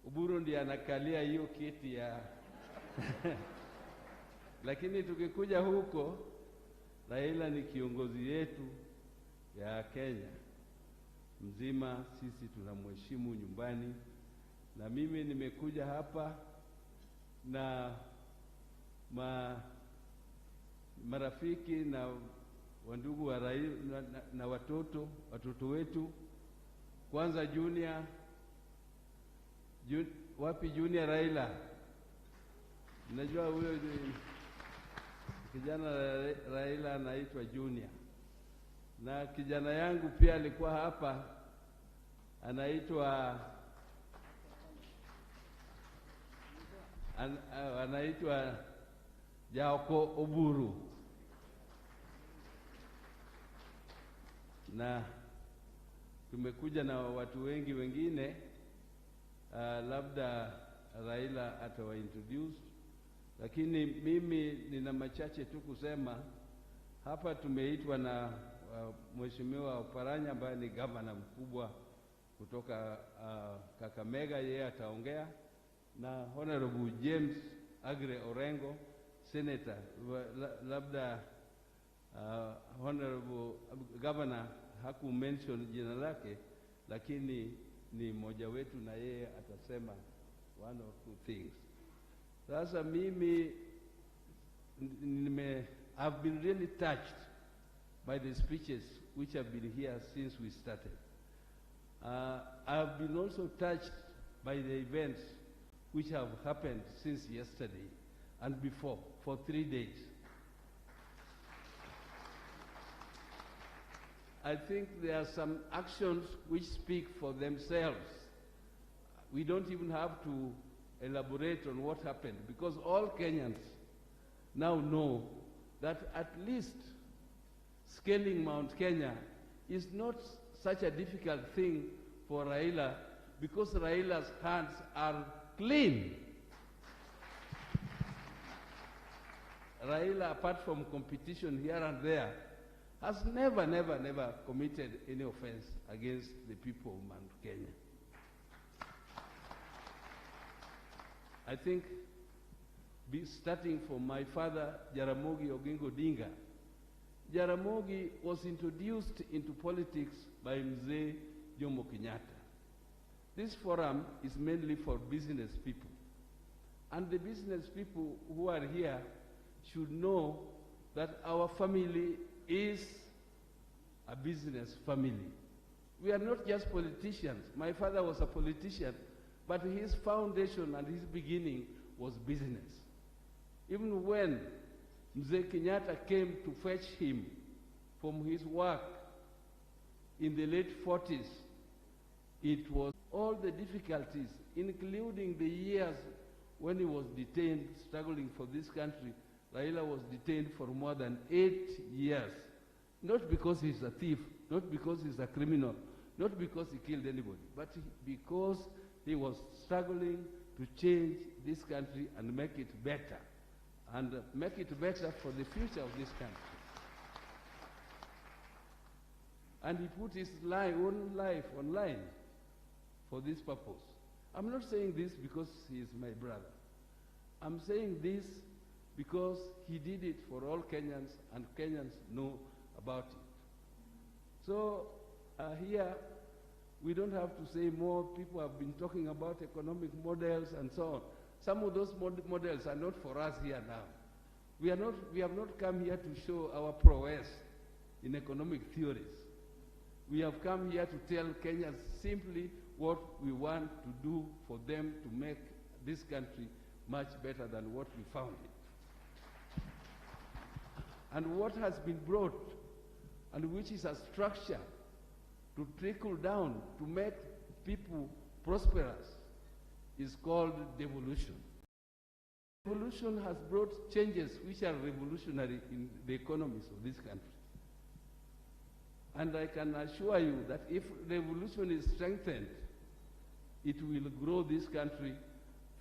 Oburu ndiye anakalia hiyo kiti ya lakini tukikuja huko, Raila ni kiongozi yetu ya Kenya mzima, sisi tunamheshimu nyumbani. Na mimi nimekuja hapa na marafiki na wandugu wa Raila na watoto wetu. Kwanza wapi Junior Raila? Najua huyo kijana Raila anaitwa Junior. Na kijana yangu pia alikuwa hapa, anaitwa Jaoko Oburu. Na tumekuja na watu wengi wengine, labda Raila atawaintroduce, lakini mimi nina machache tu kusema. Hapa tumeitwa na Mheshimiwa Oparanya ambaye ni gavana mkubwa kutoka Kakamega, yeye ataongea, na Honorable James Agre Orengo, Senator. Labda Honorable Governor haku mention jina lake, lakini ni mmoja wetu na yeye atasema one or two things. Sasa mimi I've been really touched by the speeches which have been here since we started. I've been also touched by the events which have happened since yesterday and before, for 3 days. I think there are some actions which speak for themselves. We don't even have to elaborate on what happened, because all Kenyans now know that at least scaling Mount Kenya is not such a difficult thing for Raila, because Raila's hands are clean. Raila, apart from competition here and there, has never committed any offense against the people of Mount Kenya. I think, starting from my father, Jaramogi Oginga Odinga, Jaramogi was introduced into politics by Mzee Jomo Kenyatta. This forum is mainly for business people. And the business people who are here should know that our family is a business family. We are not just politicians. My father was a politician, but his foundation and his beginning was business. Even when Mzee Kenyatta came to fetch him from his work in the late 40s, it was all the difficulties, including the years when he was detained, struggling for this country. Raila was detained for more than 8 years. Not because he's a thief, not because he's a criminal, not because he killed anybody, but because he was struggling to change this country and make it better, and make it better for the future of this country. And he put his own life online for this purpose. I'm not saying this because he is my brother. I'm saying this because he did it for all Kenyans, and Kenyans know about it. So here, we don't have to say more. People have been talking about economic models and so on. Some of those models are not for us here now. We have not come here to show our prowess in economic theories. We have come here to tell Kenyans simply what we want to do for them to make this country much better than what we found it. And what has been brought, and which is a structure to trickle down, to make people prosperous, is called devolution. Devolution has brought changes which are revolutionary in the economies of this country. And I can assure you that if revolution is strengthened, it will grow this country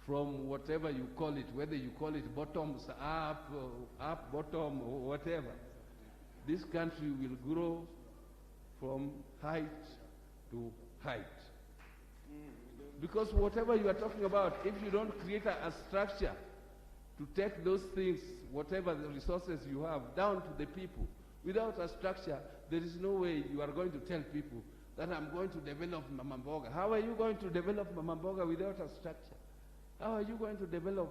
from whatever you call it, whether you call it bottoms up, or up, bottom, or whatever. This country will grow from height to height. Because whatever you are talking about, if you don't create a structure to take those things, whatever the resources you have, down to the people, without a structure, there is no way you are going to tell people that I'm going to develop Mama Mboga. How are you going to develop Mama Mboga without a structure? How are you going to develop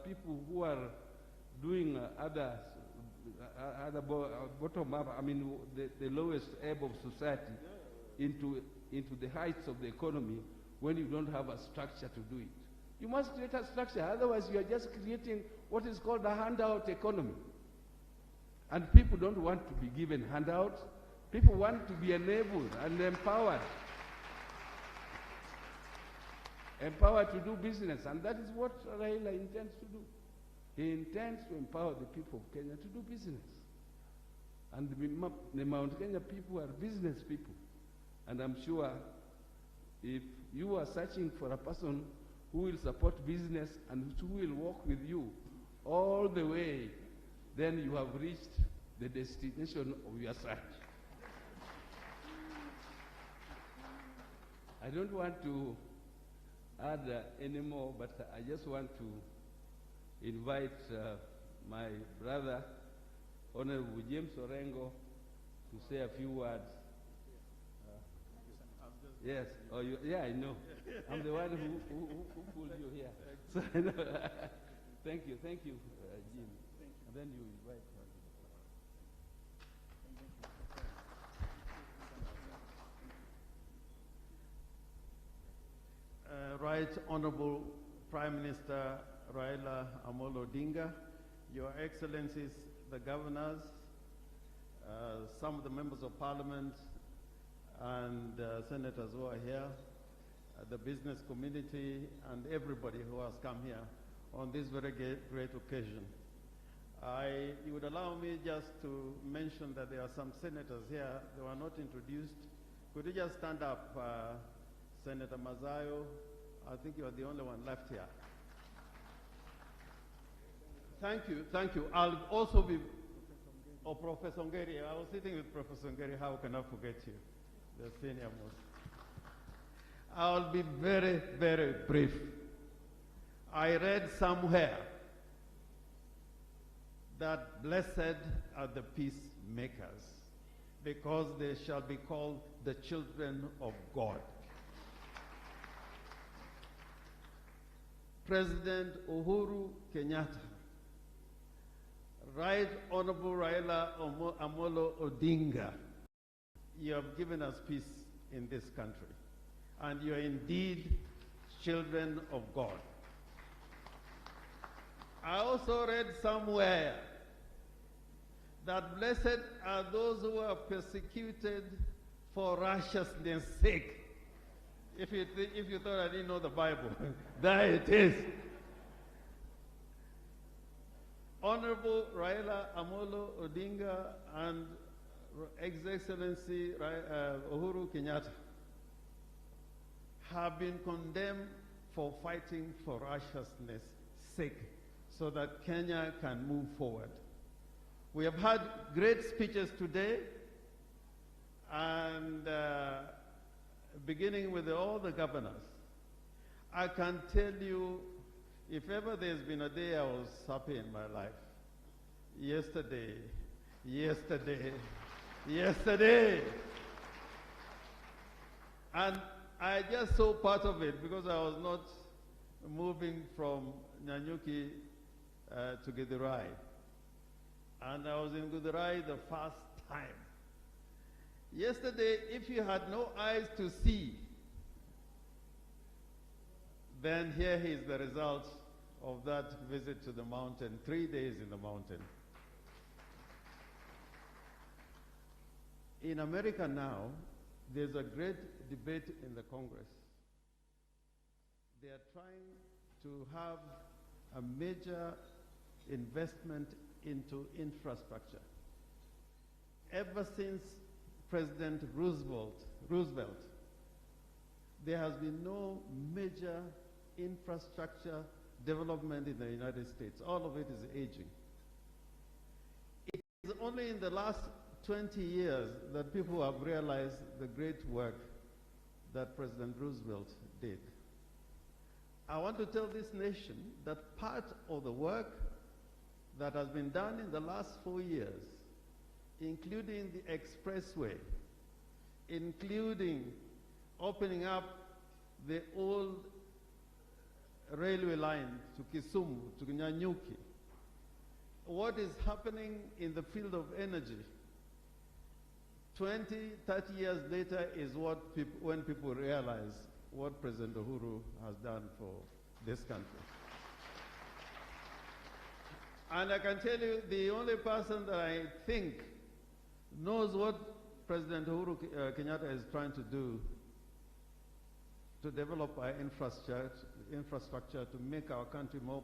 people who are doing other bottom up, I mean the lowest ebb of society into the heights of the economy when you don't have a structure to do it? You must create a structure, otherwise you are just creating what is called a handout economy. And people don't want to be given handouts. People want to be enabled and empowered. Empowered to do business, and that is what Raila intends to do. He intends to empower the people of Kenya to do business. And the Mount Kenya people are business people. And I'm sure if you are searching for a person who will support business and who will walk with you all the way, then you have reached the destination of your search. I don't want to add any more, but I just want to invite my brother, Honorable James Orengo, to say a few words. Yes, yeah, I know. I'm the one who pulled you here. So I know. Thank you, Jim. And then you invite her. Right Honorable Prime Minister Raila Amolo Odinga, Your Excellencies, the governors, some of the members of parliament, and senators who are here, the business community, and everybody who has come here on this very great occasion. You would allow me just to mention that there are some senators here. They were not introduced. Could you just stand up, Senator Mazayo? I think you are the only one left here. Thank you. I'll also be, Professor Ngeri. I was sitting with Professor Ngeri. How can I forget you? The senior most. I'll be very, very brief. I read somewhere that blessed are the peacemakers, because they shall be called the children of God. President Uhuru Kenyatta, Right Honorable Raila Amolo Odinga, you have given us peace in this country, and you are indeed children of God. I also read somewhere that blessed are those who are persecuted for righteousness' sake. If you thought I didn't know the Bible, there it is. Honorable Raila Amolo Odinga and His Excellency Uhuru Kenyatta have been condemned for fighting for righteousness' sake so that Kenya can move forward. We have had great speeches today, and beginning with all the governors. I can tell you, if ever there's been a day I was happy in my life, yesterday. And I just saw part of it because I was not moving from Nanyuki to Githurai. And I was in Githurai the first time. Yesterday, if you had no eyes to see, then here is the result of that visit to the mountain, 3 days in the mountain. In America now, there's a great debate in the Congress they are trying to have a major investment into infrastructure. Ever since President Roosevelt, there has been no major infrastructure development in the United States. All of it is aging. It is only in the last 20 years that people have realized the great work that President Roosevelt did. I want to tell this nation that part of the work that has been done in the last 4 years, including the expressway, including opening up the old railway line to Kisumu, to Nyanyuki, what is happening in the field of energy 20, 30 years later is when people realize what President Uhuru has done for this country. And I can tell you, the only person that I think knows what President Uhuru Kenyatta is trying to do to develop our infrastructure to make our country more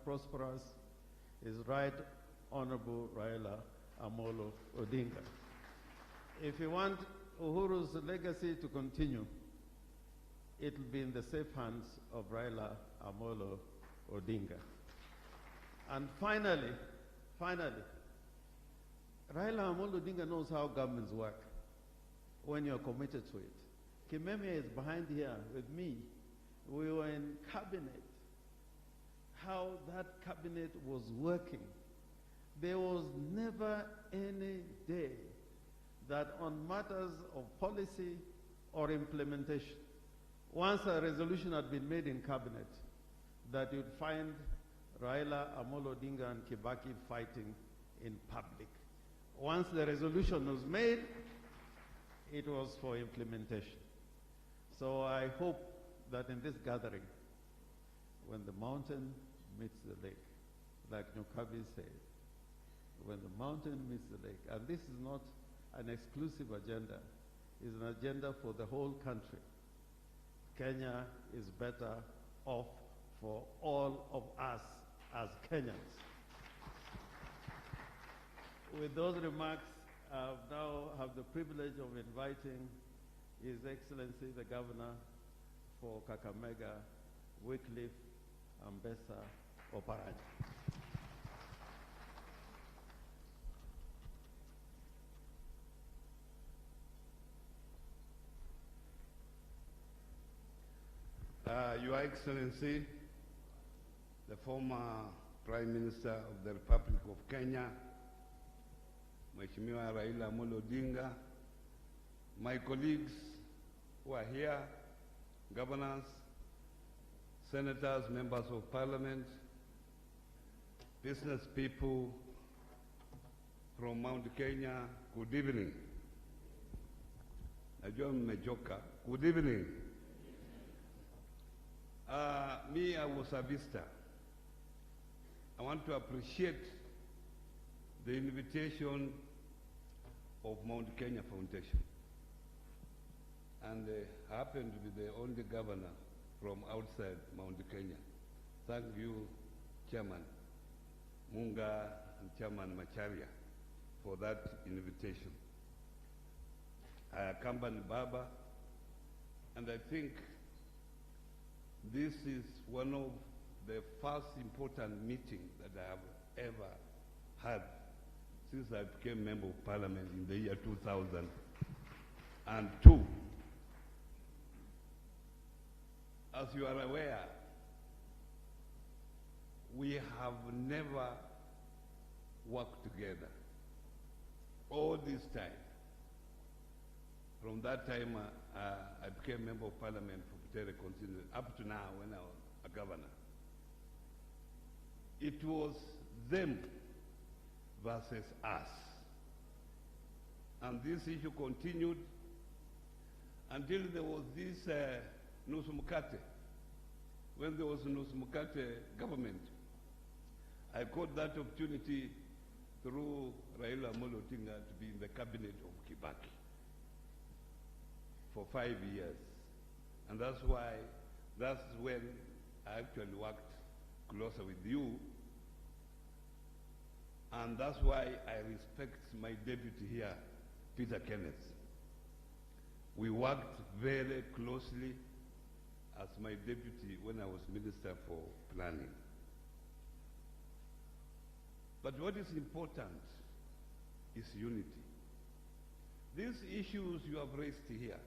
prosperous is Right Honorable Raila Amolo Odinga. If you want Uhuru's legacy to continue, it will be in the safe hands of Raila Amolo Odinga. And finally, Raila Amolo Odinga knows how governments work when you're committed to it. Kimemia is behind here with me. We were in cabinet. How that cabinet was working. There was never any day that on matters of policy or implementation, once a resolution had been made in cabinet, that you'd find Raila Amolo Odinga and Kibaki fighting in public. Once the resolution was made, it was for implementation. So I hope that in this gathering, when the mountain meets the lake, like Nyokabi said, when the mountain meets the lake, and this is not an exclusive agenda, it's an agenda for the whole country. Kenya is better off for all of us as Kenyans. With those remarks, I now have the privilege of inviting His Excellency the Governor for Kakamega, Wycliffe Ambessa Oparanya. Your Excellency, the former Prime Minister of the Republic of Kenya, Mheshimiwa Raila Amolo Odinga, my colleagues who are here, governors, senators, members of parliament, business people from Mount Kenya, good evening. Najua mmechoka. Good evening. Me, I was a visitor. I want to appreciate the invitation of Mount Kenya Foundation. And I happen to be the only governor from outside Mount Kenya. Thank you, Chairman Munga and Chairman Macharia, for that invitation. I accompany Baba, and I think this is one of the first important meetings that I have ever had since I became Member of Parliament in the year 2002. As you are aware, we have never worked together all this time. From that time, I became Member of Parliament for Butere constituency up to now when I was a governor. It was them versus us. And this issue continued until there was this Nusu Mkate. When there was a Nusu Mkate government, I caught that opportunity through Raila Amolo Odinga to be in the cabinet of Kibaki for 5 years. And that's why That's when I actually worked closer with you. And that's why I respect my deputy here, Peter Kenneth. We worked very closely as my deputy when I was Minister for Planning. But what is important is unity. These issues you have raised here,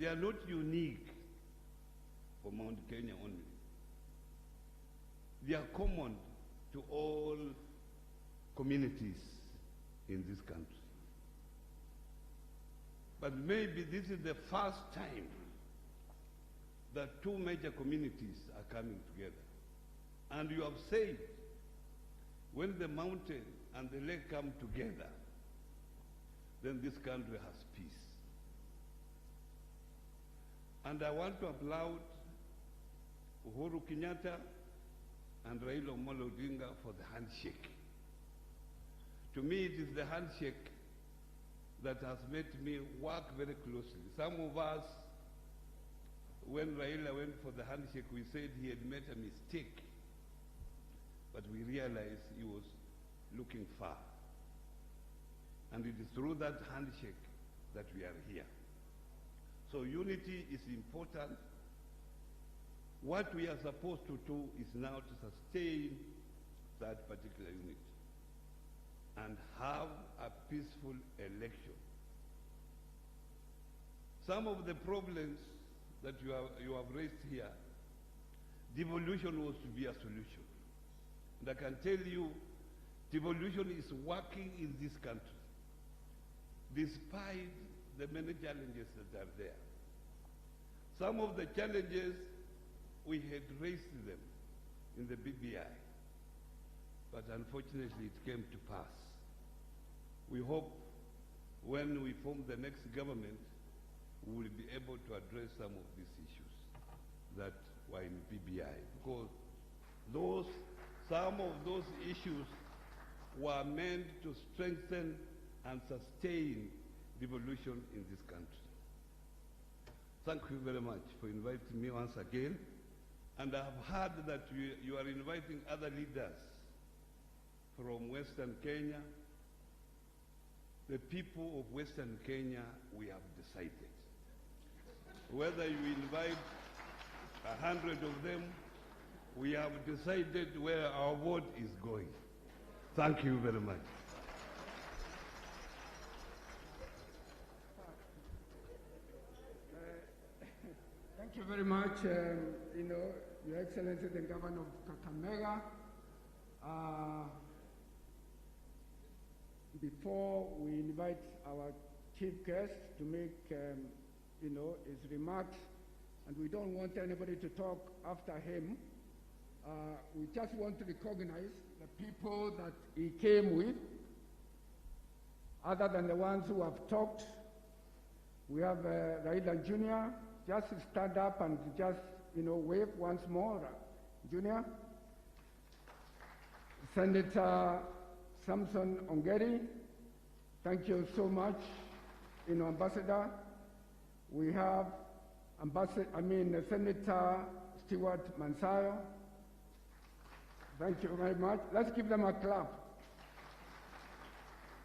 they are not unique for Mount Kenya only. They are common to all communities in this country. But maybe this is the first time that two major communities are coming together. And you have said, when the mountain and the lake come together, then this country has peace. And I want to applaud Uhuru Kenyatta and Raila Odinga for the handshake. To me, it is the handshake that has made me work very closely. Some of us, when Raila went for the handshake, we said he had made a mistake. But we realized he was looking far. And it is through that handshake that we are here. So unity is important. What we are supposed to do is now to sustain that particular unity and have a peaceful election. Some of the problems that you have raised here, devolution was to be a solution. And I can tell you, devolution is working in this country, despite the many challenges that are there. Some of the challenges, we had raised them in the BBI, but unfortunately it came to pass. We hope when we form the next government, we will be able to address some of these issues that were in BBI, because some of those issues were meant to strengthen and sustain devolution in this country. Thank you very much for inviting me once again. And I have heard that you are inviting other leaders from Western Kenya. The people of Western Kenya, we have decided. Whether you invite 100 of them, we have decided where our vote is going. Thank you very much. Thank you very much, Your Excellency, the Governor of Kakamega. Before we invite our chief guest to make, his remarks, and we don't want anybody to talk after him, we just want to recognize the people that he came with, other than the ones who have talked. We have Raila Jr., just stand up and just, wave once more, Junior. Senator Samson Ongeri, thank you so much, Ambassador. We have Senator Stewart Mansayo. Thank you very much. Let's give them a clap.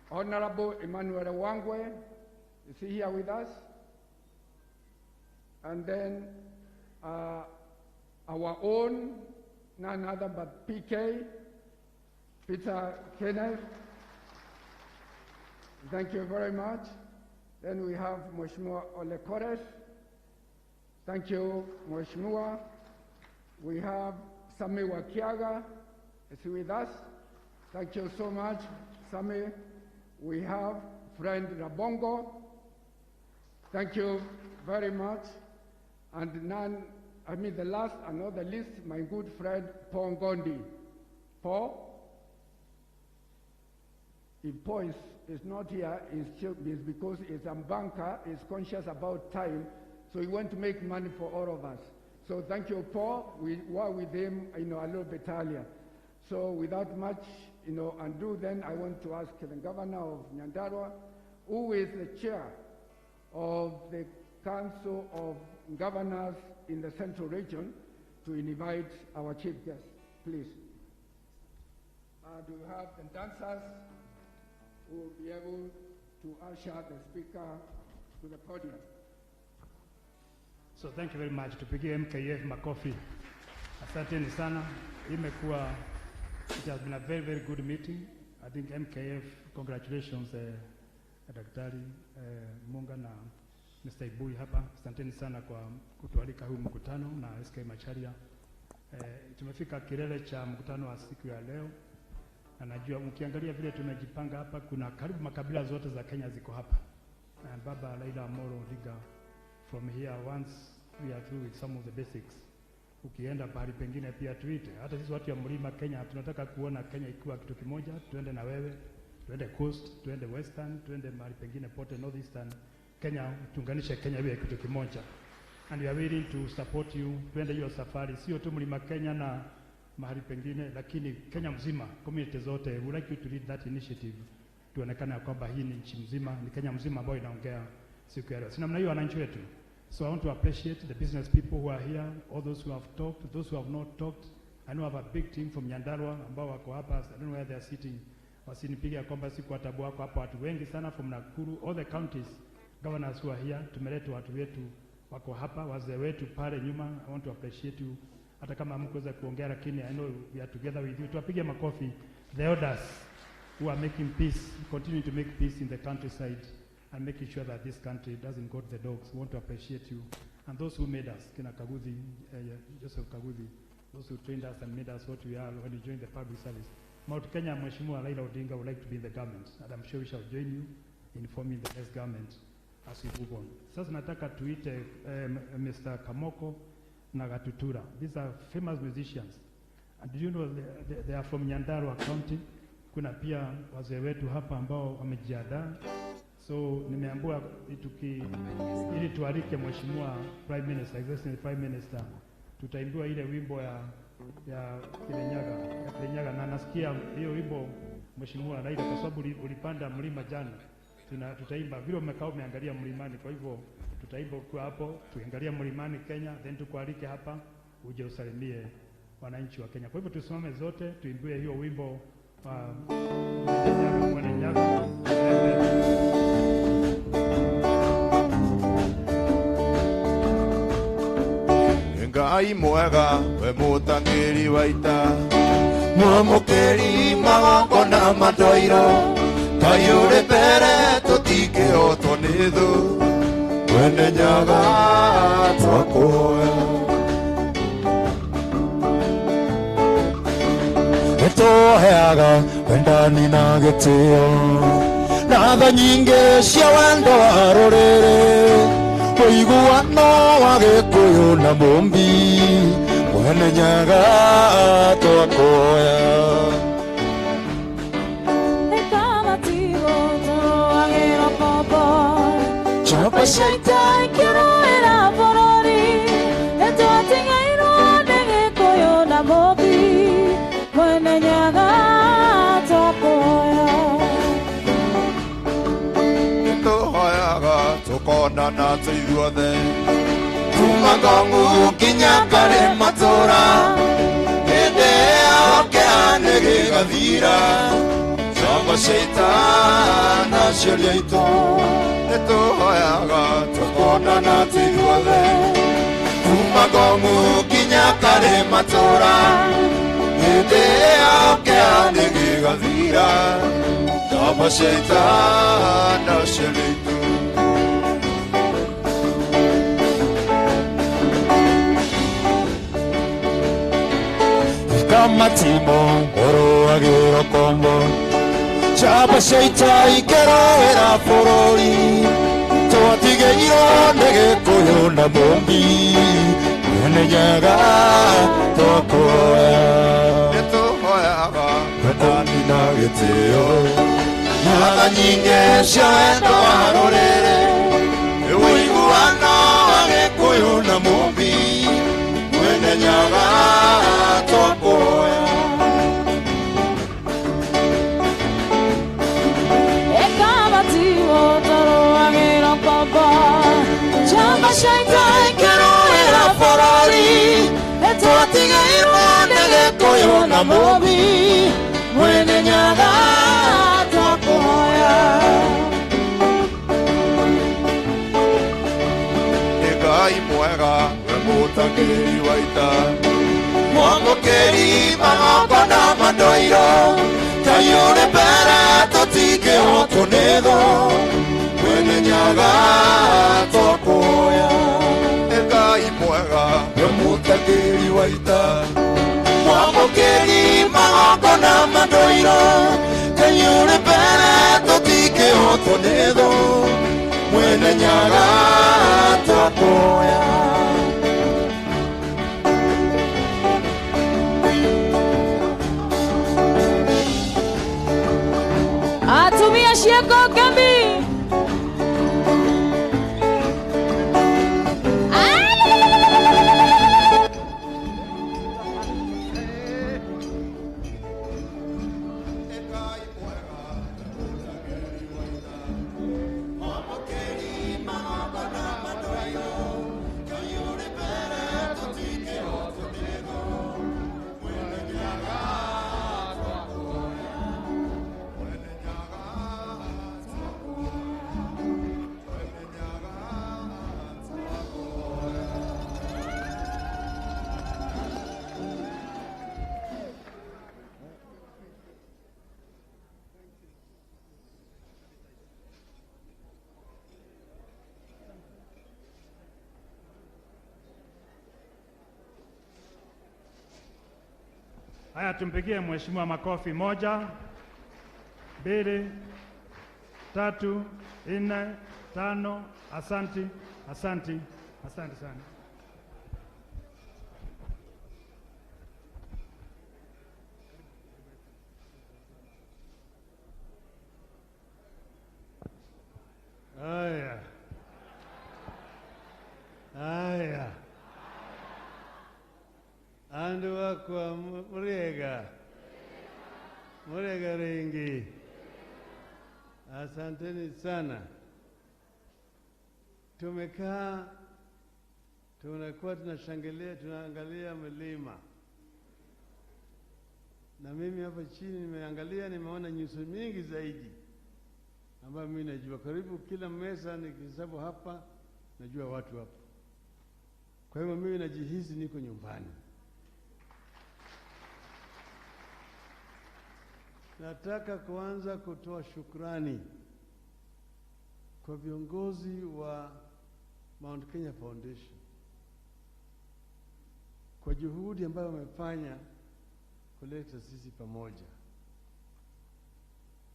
Honorable Emmanuel Wangwe, is he here with us? And then our own, none other but PK, Peter Kenneth. Thank you very much. Then we have Mheshimiwa Ole Kores. Thank you, Mheshimiwa. We have Sami Wakiaga. Is he with us? Thank you so much, Sami. We have friend Rabongo. Thank you very much. And the last and not the least, my good friend Paul Ngondi. Paul? If Paul is not here, it's because he's a banker, he's conscious about time, so he wants to make money for all of us. So thank you, Paul. We were with him, a little bit earlier. So without much, ado, then I want to ask the governor of Nyandarua, who is the chair of the Council of Governors in the Central Region to invite our chief guest, please. Do you have the dancers who will be able to usher the speaker to the podium? So thank you very much. Tupigie MKF makofi. Asanteni sana. It has been a very, very good meeting. I think MKF, congratulations, Daktari Munga na Mr. Ibui hapa. Asanteni sana kwa kutualika huu mkutano na SK Macharia. Tumefika kilele cha mkutano wa siku ya leo. Na najua mkiangalia vile tumejipanga hapa, kuna karibu makabila zote za Kenya ziko hapa. Baba Raila Amolo Odinga, from here, once we are through with some of the basics, ukienda pahali pengine pia tuite. Hata sisi watu ya mlima Kenya tunataka kuona Kenya ikiwa kitu kimoja. Tuende na wewe, tuende coast, tuende western, tuende mahali pengine pote northeastern. Kenya, tuunganishe Kenya iwe kitu kimoja. And we are willing to support you. Tuende hiyo safari, sio tu mlima Kenya na mahali pengine, lakini Kenya mzima, community zote. We would like you to lead that initiative. Tuonekane kwamba hii ni nchi mzima, ni Kenya mzima ambayo inaongea siku ya leo. Sina namna hiyo wananchi wetu. So I want to appreciate the business people who are here, all those who have talked, those who have not talked. I know I have a big team from Nyandarua ambao wako hapa. I don't know where they are sitting. Wasinipigia kwamba siku watabu wako hapa, watu wengi sana from Nakuru, all the counties, governors who are here. Tumeleta watu wetu wako hapa, wazee wetu pale nyuma. I want to appreciate you. Hata kama hamkuweza kuongea, lakini I know we are together with you. Tuwapige makofi. The elders who are making peace, continue to make peace in the countryside and making sure that this country doesn't go to the dogs. We want to appreciate you. And those who made us, Kina Kaguzi, Joseph Kaguzi, those who trained us and made us what we are when we joined the public service. Mount Kenya, Mheshimiwa Raila Odinga would like to be in the government, and I'm sure we shall join you in forming the next government as we move on. Sasa nataka tuite Mr. Kamoko na Gatutura. These are famous musicians. And do you know they are from Nyandarua County? Kuna pia wazee wetu hapa ambao wamejiandaa. So nimeambiwa ili tualike Mheshimiwa Prime Minister, Excellency Prime Minister, tutaimbiwa ile wimbo ya Kirinyaga, na nasikia hiyo wimbo Mheshimiwa Raila, kwa sababu ulipanda mlima jana. Tutaimba vile umekaa umeangalia mlimani, kwa hivyo tutaimba kwa hapo, tuangalia mlimani Kenya, then tukualike hapa uje usalimie wananchi wa Kenya. Kwa hivyo tusimame zote tuimbie hiyo wimbo Mwananyaga. Ngai mwega we mutangiri waita mwamukeri magongona madoiro kayure mbere tutingihotwo ni thu wene nyaga twakuoya nituheaga wendani na gitio na tha nyingĩ cia wendo wa rũrĩrĩ ũiguano wa gĩkũyũ na mũmbi mwene nyaga twakuoya Chapa shaita ikĩrũĩra bũrũri nĩtwatigĩirwo nĩ gĩkũyũ na mũmbi mwene nyaga twakuoya nĩtũhoyaga tũkonana tũithuothe kuma Ngong'u nginya Karĩ matũũra hĩndĩ ĩyo kĩhane gĩgathira Chapa shaita na ciũria itũ nĩtũhoyaga tũkonana tũithuothe kuma Ngong'u nginya Karĩ matũũra hĩndĩ ĩyo kĩhane gĩgathira Chapa shaita na ciũria itũ Kamatimo ũrũagĩrwo kombo Chapa shaita ikĩrũĩra bũrũri twatigĩirwo nĩ gĩkũyũ na mũmbi mwene nyaga twakuoya nĩtũhoyaga wendani na gĩtĩo na tha nyingĩ cia wendo wa rũrĩrĩ ũiguano wa gĩkũyũ na mũmbi mwene nyaga twakuoya Chapa shaitan keroera forori etwatigeirwo nĩgĩkũyũ na mũmi mwene nyaga twakũhoya nĩ Ngai mwega we mũtangĩri wa ita mwamũkĩri magongona mandoiro Ngai ũrĩ mbere tũtingĩhotwo nĩ thũ mwene nyaga twakũhoya nĩ Ngai mwega we mũtangĩri wa ita mwamũkĩri magongona mandoiro Ngai ũrĩ mbere tũtingĩhotwo nĩ thũ mwene nyaga twakũhoya atumia cieko kambi Haya, tumpigie mheshimiwa makofi. 1, 2, 3, 4, 5. Asante, asante, asante sana. Haya, haya. Andu wakwa murega rengi, asanteni sana. Tumekaa tunakuwa tunashangilia, tunaangalia milima, na mimi hapa chini nimeangalia, nimeona nyuso mingi zaidi ambayo mimi najua. Karibu kila meza nikihesabu hapa najua watu hapa, kwa hivyo mimi najihisi niko nyumbani. Nataka kuanza kutoa shukrani kwa viongozi wa Mount Kenya Foundation kwa juhudi ambayo wamefanya kuleta sisi pamoja.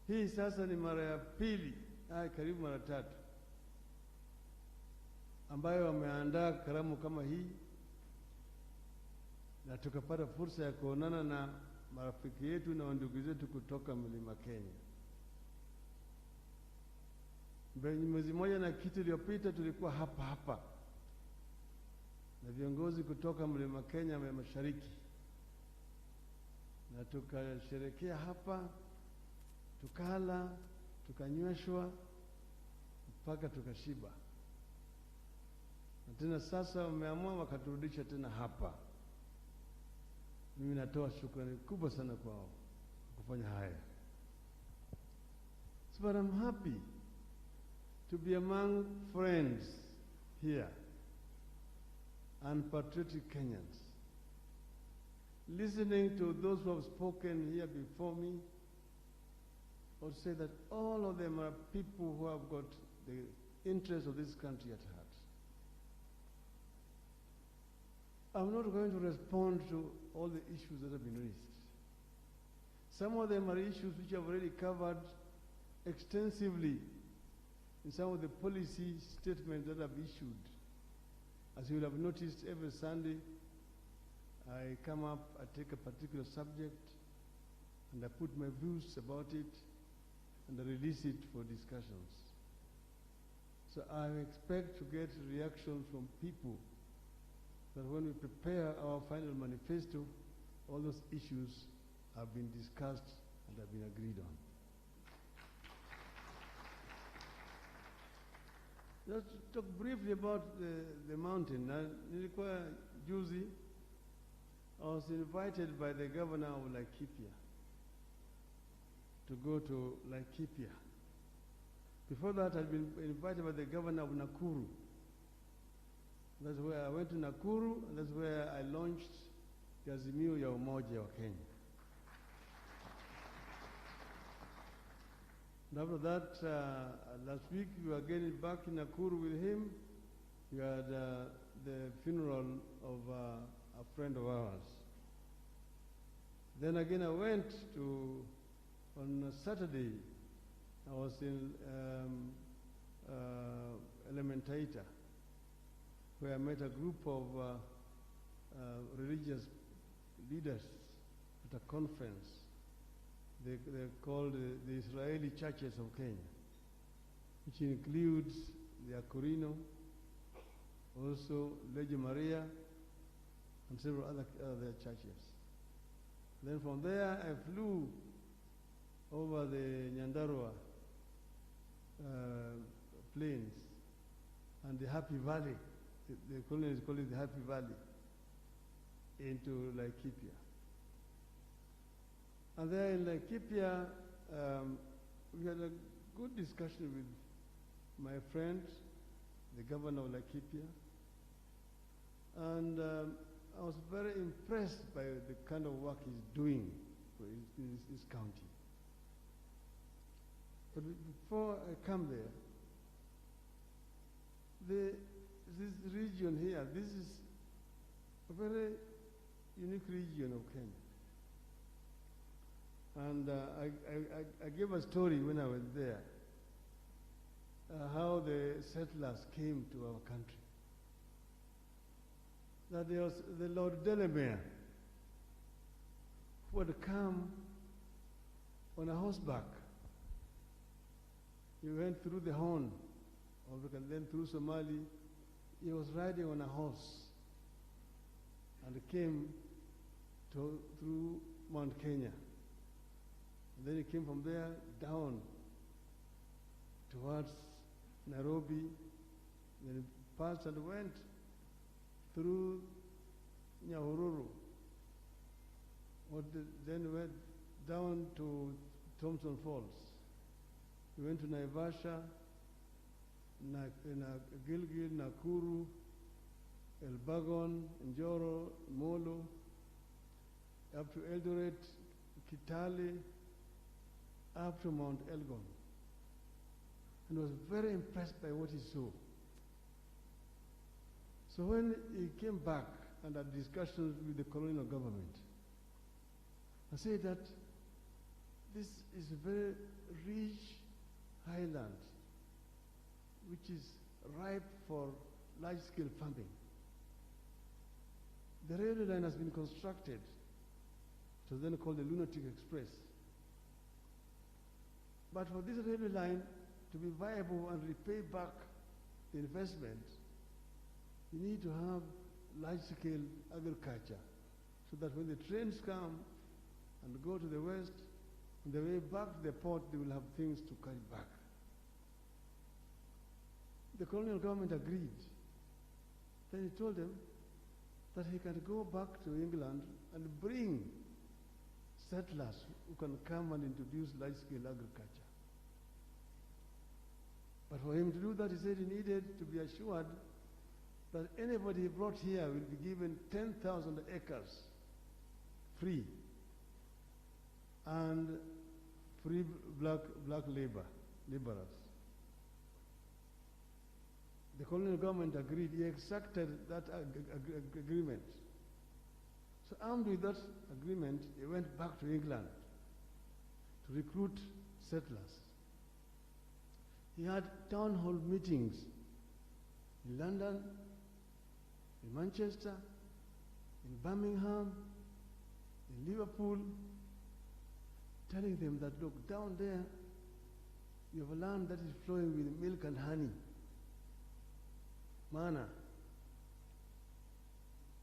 Hii sasa ni mara ya pili, karibu mara tatu, ambayo wameandaa karamu kama hii, na tukapata fursa ya kuonana na marafiki yetu na ndugu zetu kutoka Mlima Kenya. Mwezi mmoja na kitu iliyopita tulikuwa hapa na viongozi kutoka Mlima Kenya ya Mashariki, na tukasherekea hapa, tukala, tukanyweshwa mpaka tukashiba, na tena sasa wameamua wakaturudisha tena hapa. Mimi natoa shukrani kubwa sana kwao kufanya haya. So but I'm happy to be among friends here and patriotic Kenyans. Listening to those who have spoken here before me, I would say that all of them are people who have got the interest of this country at heart. I'm not going to respond to all the issues that have been raised. Some of them are issues which I've already covered extensively in some of the policy statements that I've issued. As you will have noticed, every Sunday I come up, I take a particular subject, and I put my views about it, and I release it for discussions. So I expect to get reactions from people that when we prepare our final manifesto, all those issues have been discussed and have been agreed on. Just talk briefly about the mountain. Nilikuwa juzi, I was invited by the governor of Laikipia to go to Laikipia. Before that, I'd been invited by the governor of Nakuru. That's where I went to Nakuru, and that's where I launched the Azimio ya Umoja wa Kenya. And after that, last week we were getting back in Nakuru with him. We had the funeral of a friend of ours. Then again I went to, on a Saturday, I was in Elementaita, where I met a group of religious leaders at a conference. They're called the Israeli Churches of Kenya, which includes the Akurino, also Lady Maria, and several other churches. Then from there, I flew over the Nyandarua plains and the Happy Valley. The colonies call it the Happy Valley, into Laikipia. And there in Laikipia, we had a good discussion with my friend, the governor of Laikipia, and I was very impressed by the kind of work he's doing for his county. But before I come there, this region here, this is a very unique region of Kenya. And I gave a story when I was there, how the settlers came to our country. That there was the Lord Delamere, who had come on a horseback. He went through the Horn of Africa, then through Somali. He was riding on a horse and came through Mount Kenya. And then he came from there down towards Nairobi, then he passed and went through Nyahururu, then went down to Thompson Falls. He went to Naivasha, Gilgil, Nakuru, Elbagon, Njoro, Molo, up to Eldoret, Kitale, up to Mount Elgon, and was very impressed by what he saw. So when he came back and had discussions with the colonial government, I said that this is a very rich highland which is ripe for large-scale farming. The railway line has been constructed. It was then called the Lunatic Express. But for this railway line to be viable and repay back the investment, you need to have large-scale agriculture, so that when the trains come and go to the west, on the way back to the port, they will have things to carry back. The colonial government agreed. Then he told them that he can go back to England and bring settlers who can come and introduce large-scale agriculture. But for him to do that, he said he needed to be assured that anybody he brought here will be given 10,000 acres free, and free black laborers. The colonial government agreed. He accepted that agreement. So armed with that agreement, he went back to England to recruit settlers. He had town hall meetings in London, in Manchester, in Birmingham, in Liverpool, telling them that, look, down there, you have a land that is flowing with milk and honey, manna.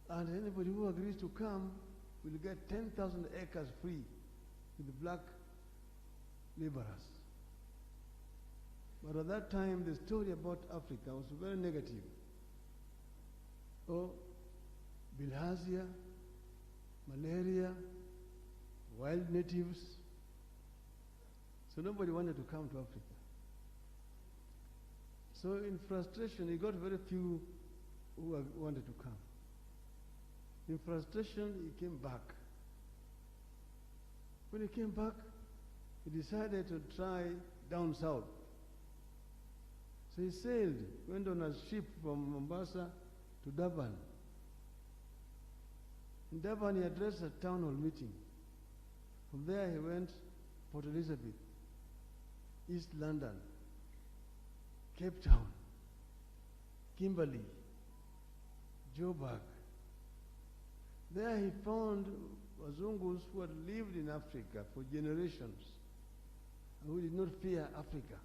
And anybody who agrees to come will get 10,000 acres free with black laborers. But at that time, the story about Africa was very negative. Oh, bilharzia, malaria, wild natives. So nobody wanted to come to Africa. So in frustration, he got very few who wanted to come. In frustration, he came back. When he came back, he decided to try down south. So he sailed, went on a ship from Mombasa to Durban. In Durban, he addressed a town hall meeting. From there, he went Port Elizabeth, East London, Cape Town, Kimberley, Joburg. There he found Wazungus who had lived in Africa for generations and who did not fear Africa.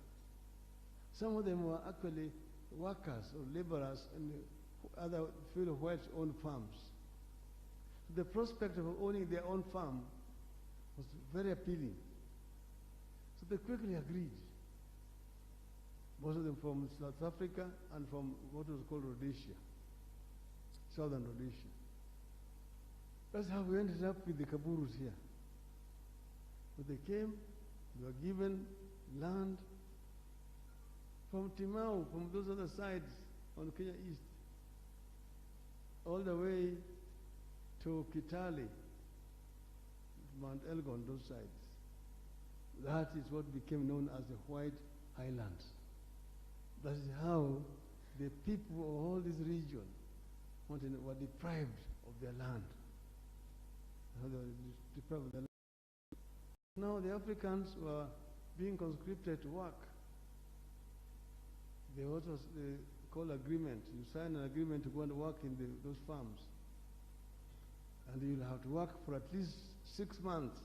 Some of them were actually workers or laborers and other fellow whites owned farms. The prospect of owning their own farm was very appealing. So they quickly agreed. Most of them from South Africa and from what was called Rhodesia, Southern Rhodesia. That's how we ended up with the Kaburus here. But they came, they were given land from Timau, from those other sides on Kenya East, all the way to Kitale, Mount Elgon, those sides. That is what became known as the White Highlands. That is how the people of all this region were deprived of their land. How they were deprived of their land. Now the Africans were being conscripted to work. There was what they call agreement. You sign an agreement to go and work in those farms. And you'll have to work for at least 6 months.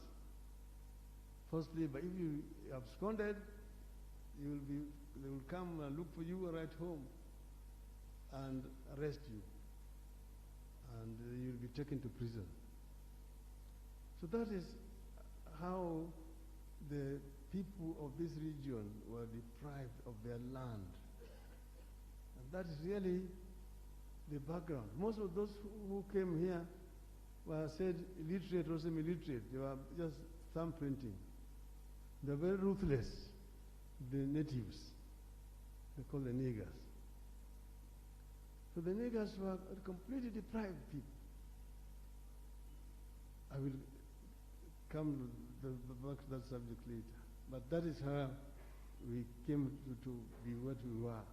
Firstly, but if you absconded, they will come and look for you right home and arrest you. And you'll be taken to prison. So that is how the people of this region were deprived of their land. And that is really the background. Most of those who came here were said illiterate or semi-illiterate. They were just thumbprinting. They were very ruthless, the natives. They call the niggers. So the niggers were completely deprived people. I will come back to that subject later. But that is how we came to be what we were.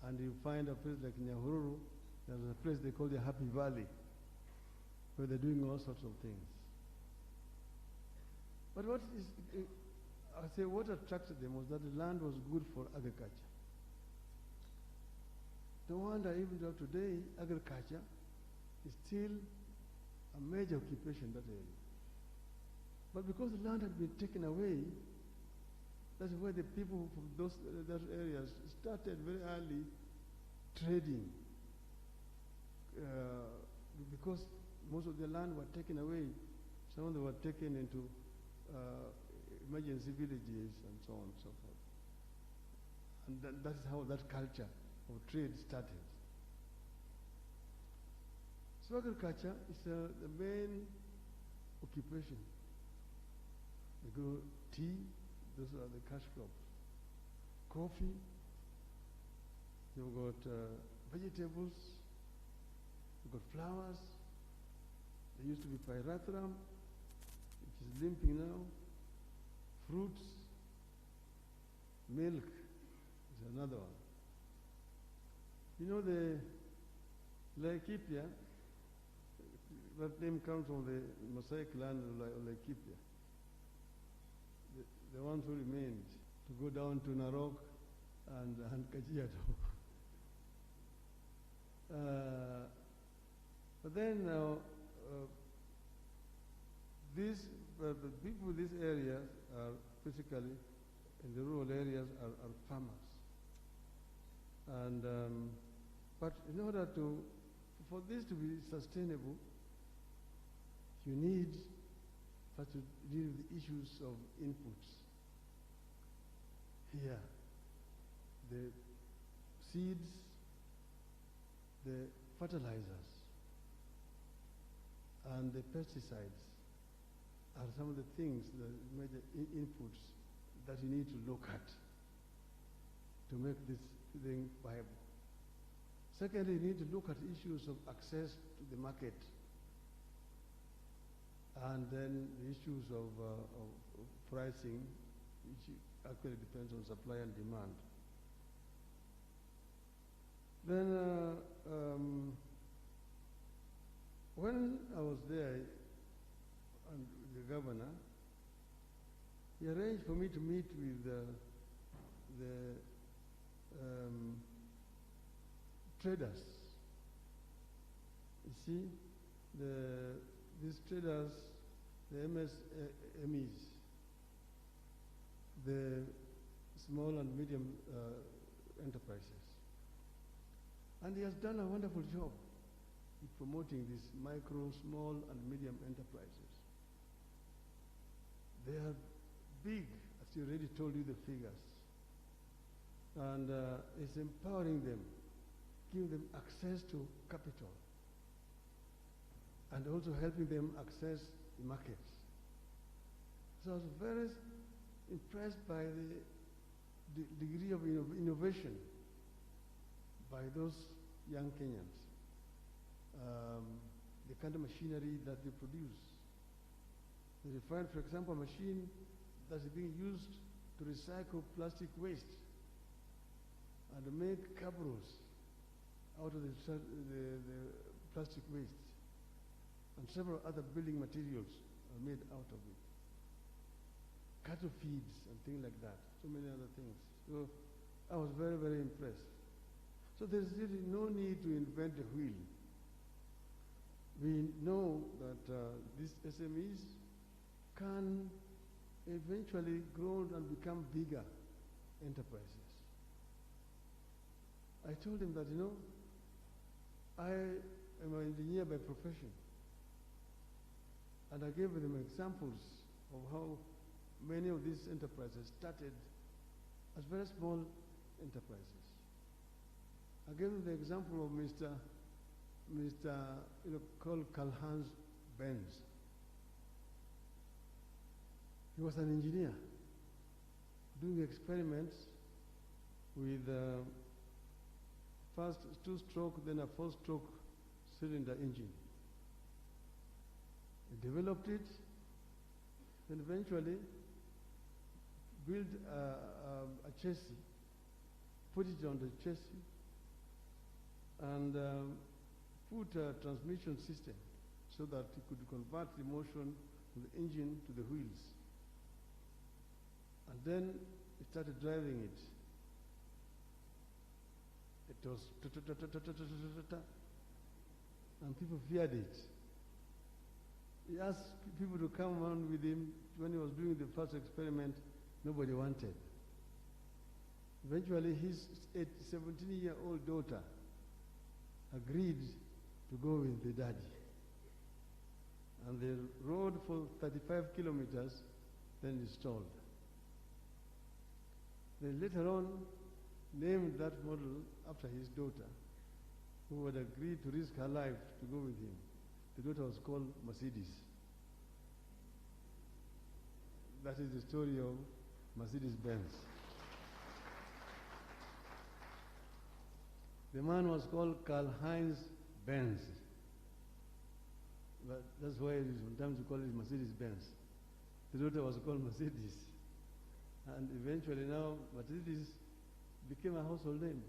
And you find a place like Nyahururu, there's a place they call the Happy Valley, where they're doing all sorts of things. But what attracted them was that the land was good for agriculture. No wonder even though today agriculture is still a major occupation in that area. But because the land had been taken away, that's where the people from those areas started very early trading. Because most of the land were taken away, some of them were taken into emergency villages and so on and so forth. And that is how that culture of trade started. So agriculture is the main occupation. They grow tea, those are the cash crops. Coffee, you've got vegetables, you've got flowers. There used to be pyrethrum, which is limping now. Fruits, milk is another one. You know the Laikipia, that name comes from the Mosaic land of Laikipia. The ones who remained to go down to Narok and Kajiado. But then the people in these areas are basically, in the rural areas, are farmers. And, but in order for this to be sustainable, you need first to deal with the issues of inputs. Here, the seeds, the fertilizers, and the pesticides are some of the things, the major inputs that you need to look at to make this thing viable. Secondly, you need to look at issues of access to the market, and then the issues of pricing, which actually depends on supply and demand. Then, when I was there, and the governor, he arranged for me to meet with the traders. You see, these traders, the MSMEs, the small and medium enterprises. And he has done a wonderful job in promoting these micro, small, and medium enterprises. They are big, as he already told you the figures. And it's empowering them, giving them access to capital, and also helping them access the markets. So I was very impressed by the degree of innovation by those young Kenyans. The kind of machinery that they produce. They find, for example, a machine that is being used to recycle plastic waste and to make cabros out of the plastic waste. And several other building materials are made out of it. Cattle feeds and things like that. So many other things. So I was very, very impressed. So there's really no need to invent the wheel. We know that these SMEs can eventually grow and become bigger enterprises. I told him that, I am an engineer by profession. And I gave them examples of how many of these enterprises started as very small enterprises. I gave them the example of Mr. Called Karl-Heinz Benz. He was an engineer doing experiments with first two-stroke, then a four-stroke cylinder engine. He developed it, then eventually built a chassis, put it on the chassis, and put a transmission system so that it could convert the motion from the engine to the wheels. And then he started driving it. It was and people feared it. He asked people to come on with him. When he was doing the first experiment, nobody wanted. Eventually, his 17-year-old daughter agreed to go with the daddy. And they rode for 35 kilometers, then installed. They later on named that model after his daughter, who had agreed to risk her life to go with him. The daughter was called Mercedes. That is the story of Mercedes-Benz. The man was called Karl-Heinz Benz. But that's why sometimes we call it Mercedes-Benz. The daughter was called Mercedes. And eventually now, Mercedes became a household name.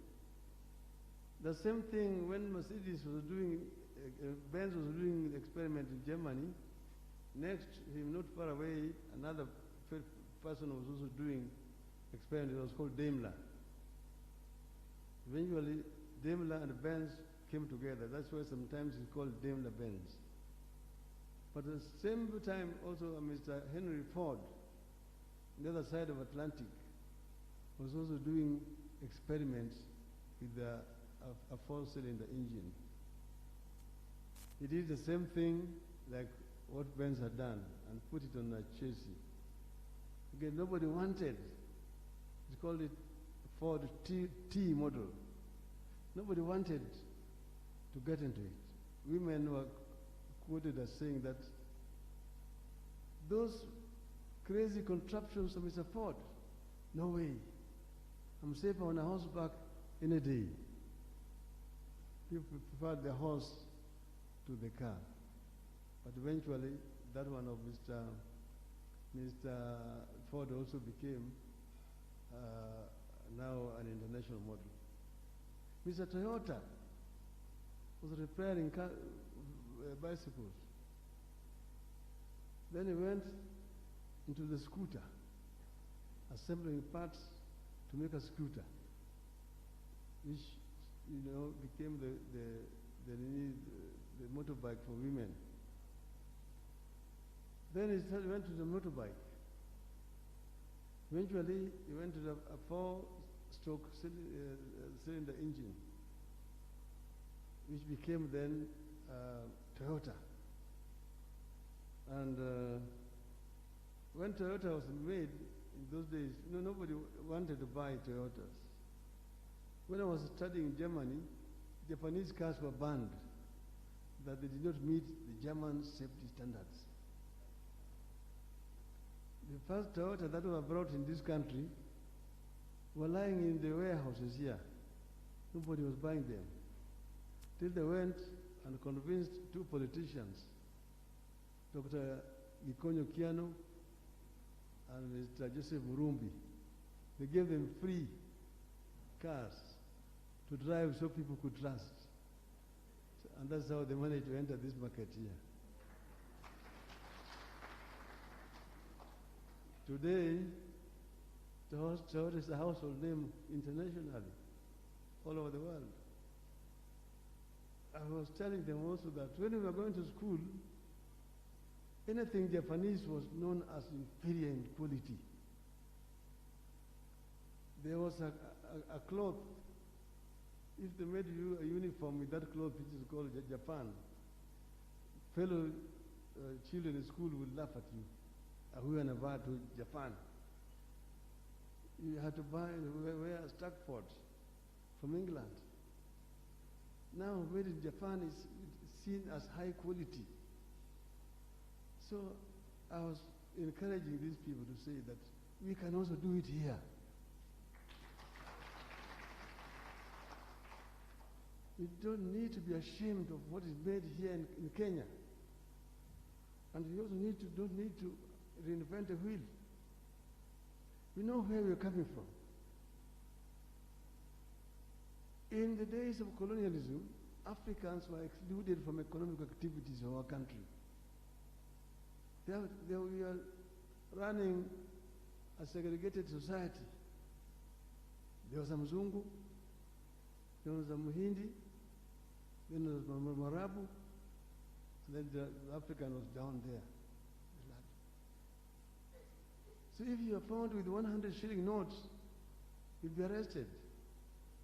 The same thing when Mercedes was doing, Benz was doing the experiment in Germany. Next, him not far away, another person was also doing experiment. It was called Daimler. Eventually, Daimler and Benz came together. That's why sometimes it's called Daimler-Benz. But at the same time, also Mr. Henry Ford, on the other side of Atlantic, was also doing experiments with a four-cylinder engine. He did the same thing like what Benz had done and put it on a chassis. Again, nobody wanted. He called it Ford T model. Nobody wanted to get into it. Women were quoted as saying that those crazy contraptions of Mr. Ford, no way. I'm safer on a horseback any day. People preferred the horse to the car. But eventually, that one of Mr. Ford also became now an international model. Mr. Toyota was repairing bicycles. Then he went into the scooter, assembling parts to make a scooter, which became the motorbike for women. Then he went to the motorbike. Eventually, he went to a four-stroke cylinder engine, which became then Toyota. And when Toyota was made, in those days, nobody wanted to buy Toyotas. When I was studying in Germany, Japanese cars were banned, that they did not meet the German safety standards. The first Toyota that were brought in this country were lying in the warehouses here. Nobody was buying them. Till they went and convinced two politicians, Dr. Gikonyo Kiano and Mr. Joseph Murumbi. They gave them free cars to drive so people could trust. And that's how they managed to enter this market here. Today, Toyota is a household name internationally, all over the world. I was telling them also that when we were going to school, anything Japanese was known as inferior in quality. There was a cloth. If they made you a uniform with that cloth, which is called Japan, fellow children in school would laugh at you. We were never to Japan. You had to wear Stackfords from England. Now, made in Japan is seen as high quality. So I was encouraging these people to say that we can also do it here. We don't need to be ashamed of what is made here in Kenya. And we also don't need to reinvent the wheel. We know where we're coming from. In the days of colonialism, Africans were excluded from economic activities of our country. We are running a segregated society. There was a Mzungu, there was a Muhindi, then there was a Marabu, then the African was down there. So if you are found with 100 shilling notes, you'll be arrested.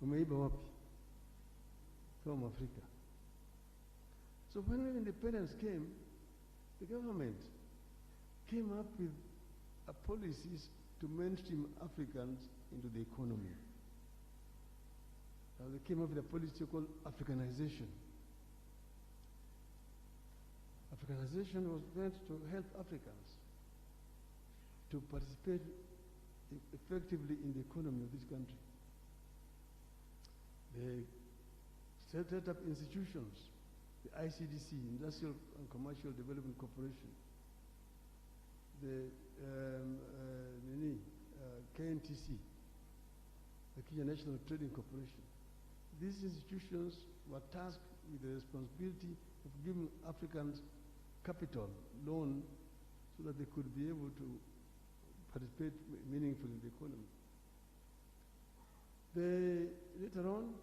Umeiba wapi? From Africa. So when independence came, the government came up with policies to mainstream Africans into the economy. They came up with a policy called Africanization. Africanization was meant to help Africans to participate effectively in the economy of this country. They set up institutions, the ICDC, Industrial and Commercial Development Corporation, the KNTC, the Kenya National Trading Corporation. These institutions were tasked with the responsibility of giving Africans capital, loan, so that they could be able to participate meaningfully in the economy. Later on,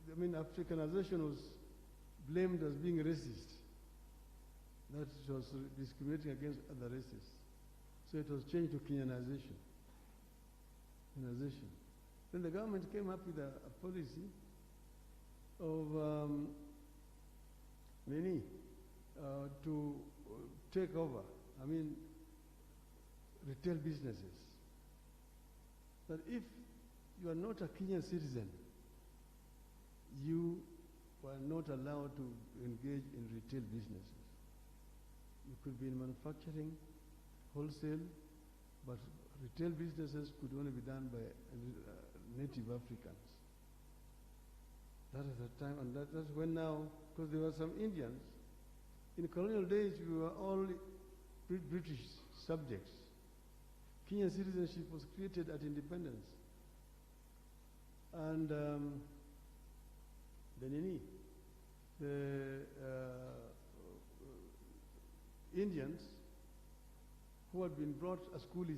Africanization was blamed as being racist. That it was discriminating against other races. So it was changed to Kenyanization. Then the government came up with a policy of to take over. retail businesses. That if you are not a Kenyan citizen, you were not allowed to engage in retail businesses. You could be in manufacturing, wholesale, but retail businesses could only be done by native Africans. That is the time, and that's when now, because there were some Indians, in colonial days we were all British subjects. Kenyan citizenship was created at independence. And the Indians who had been brought as coolies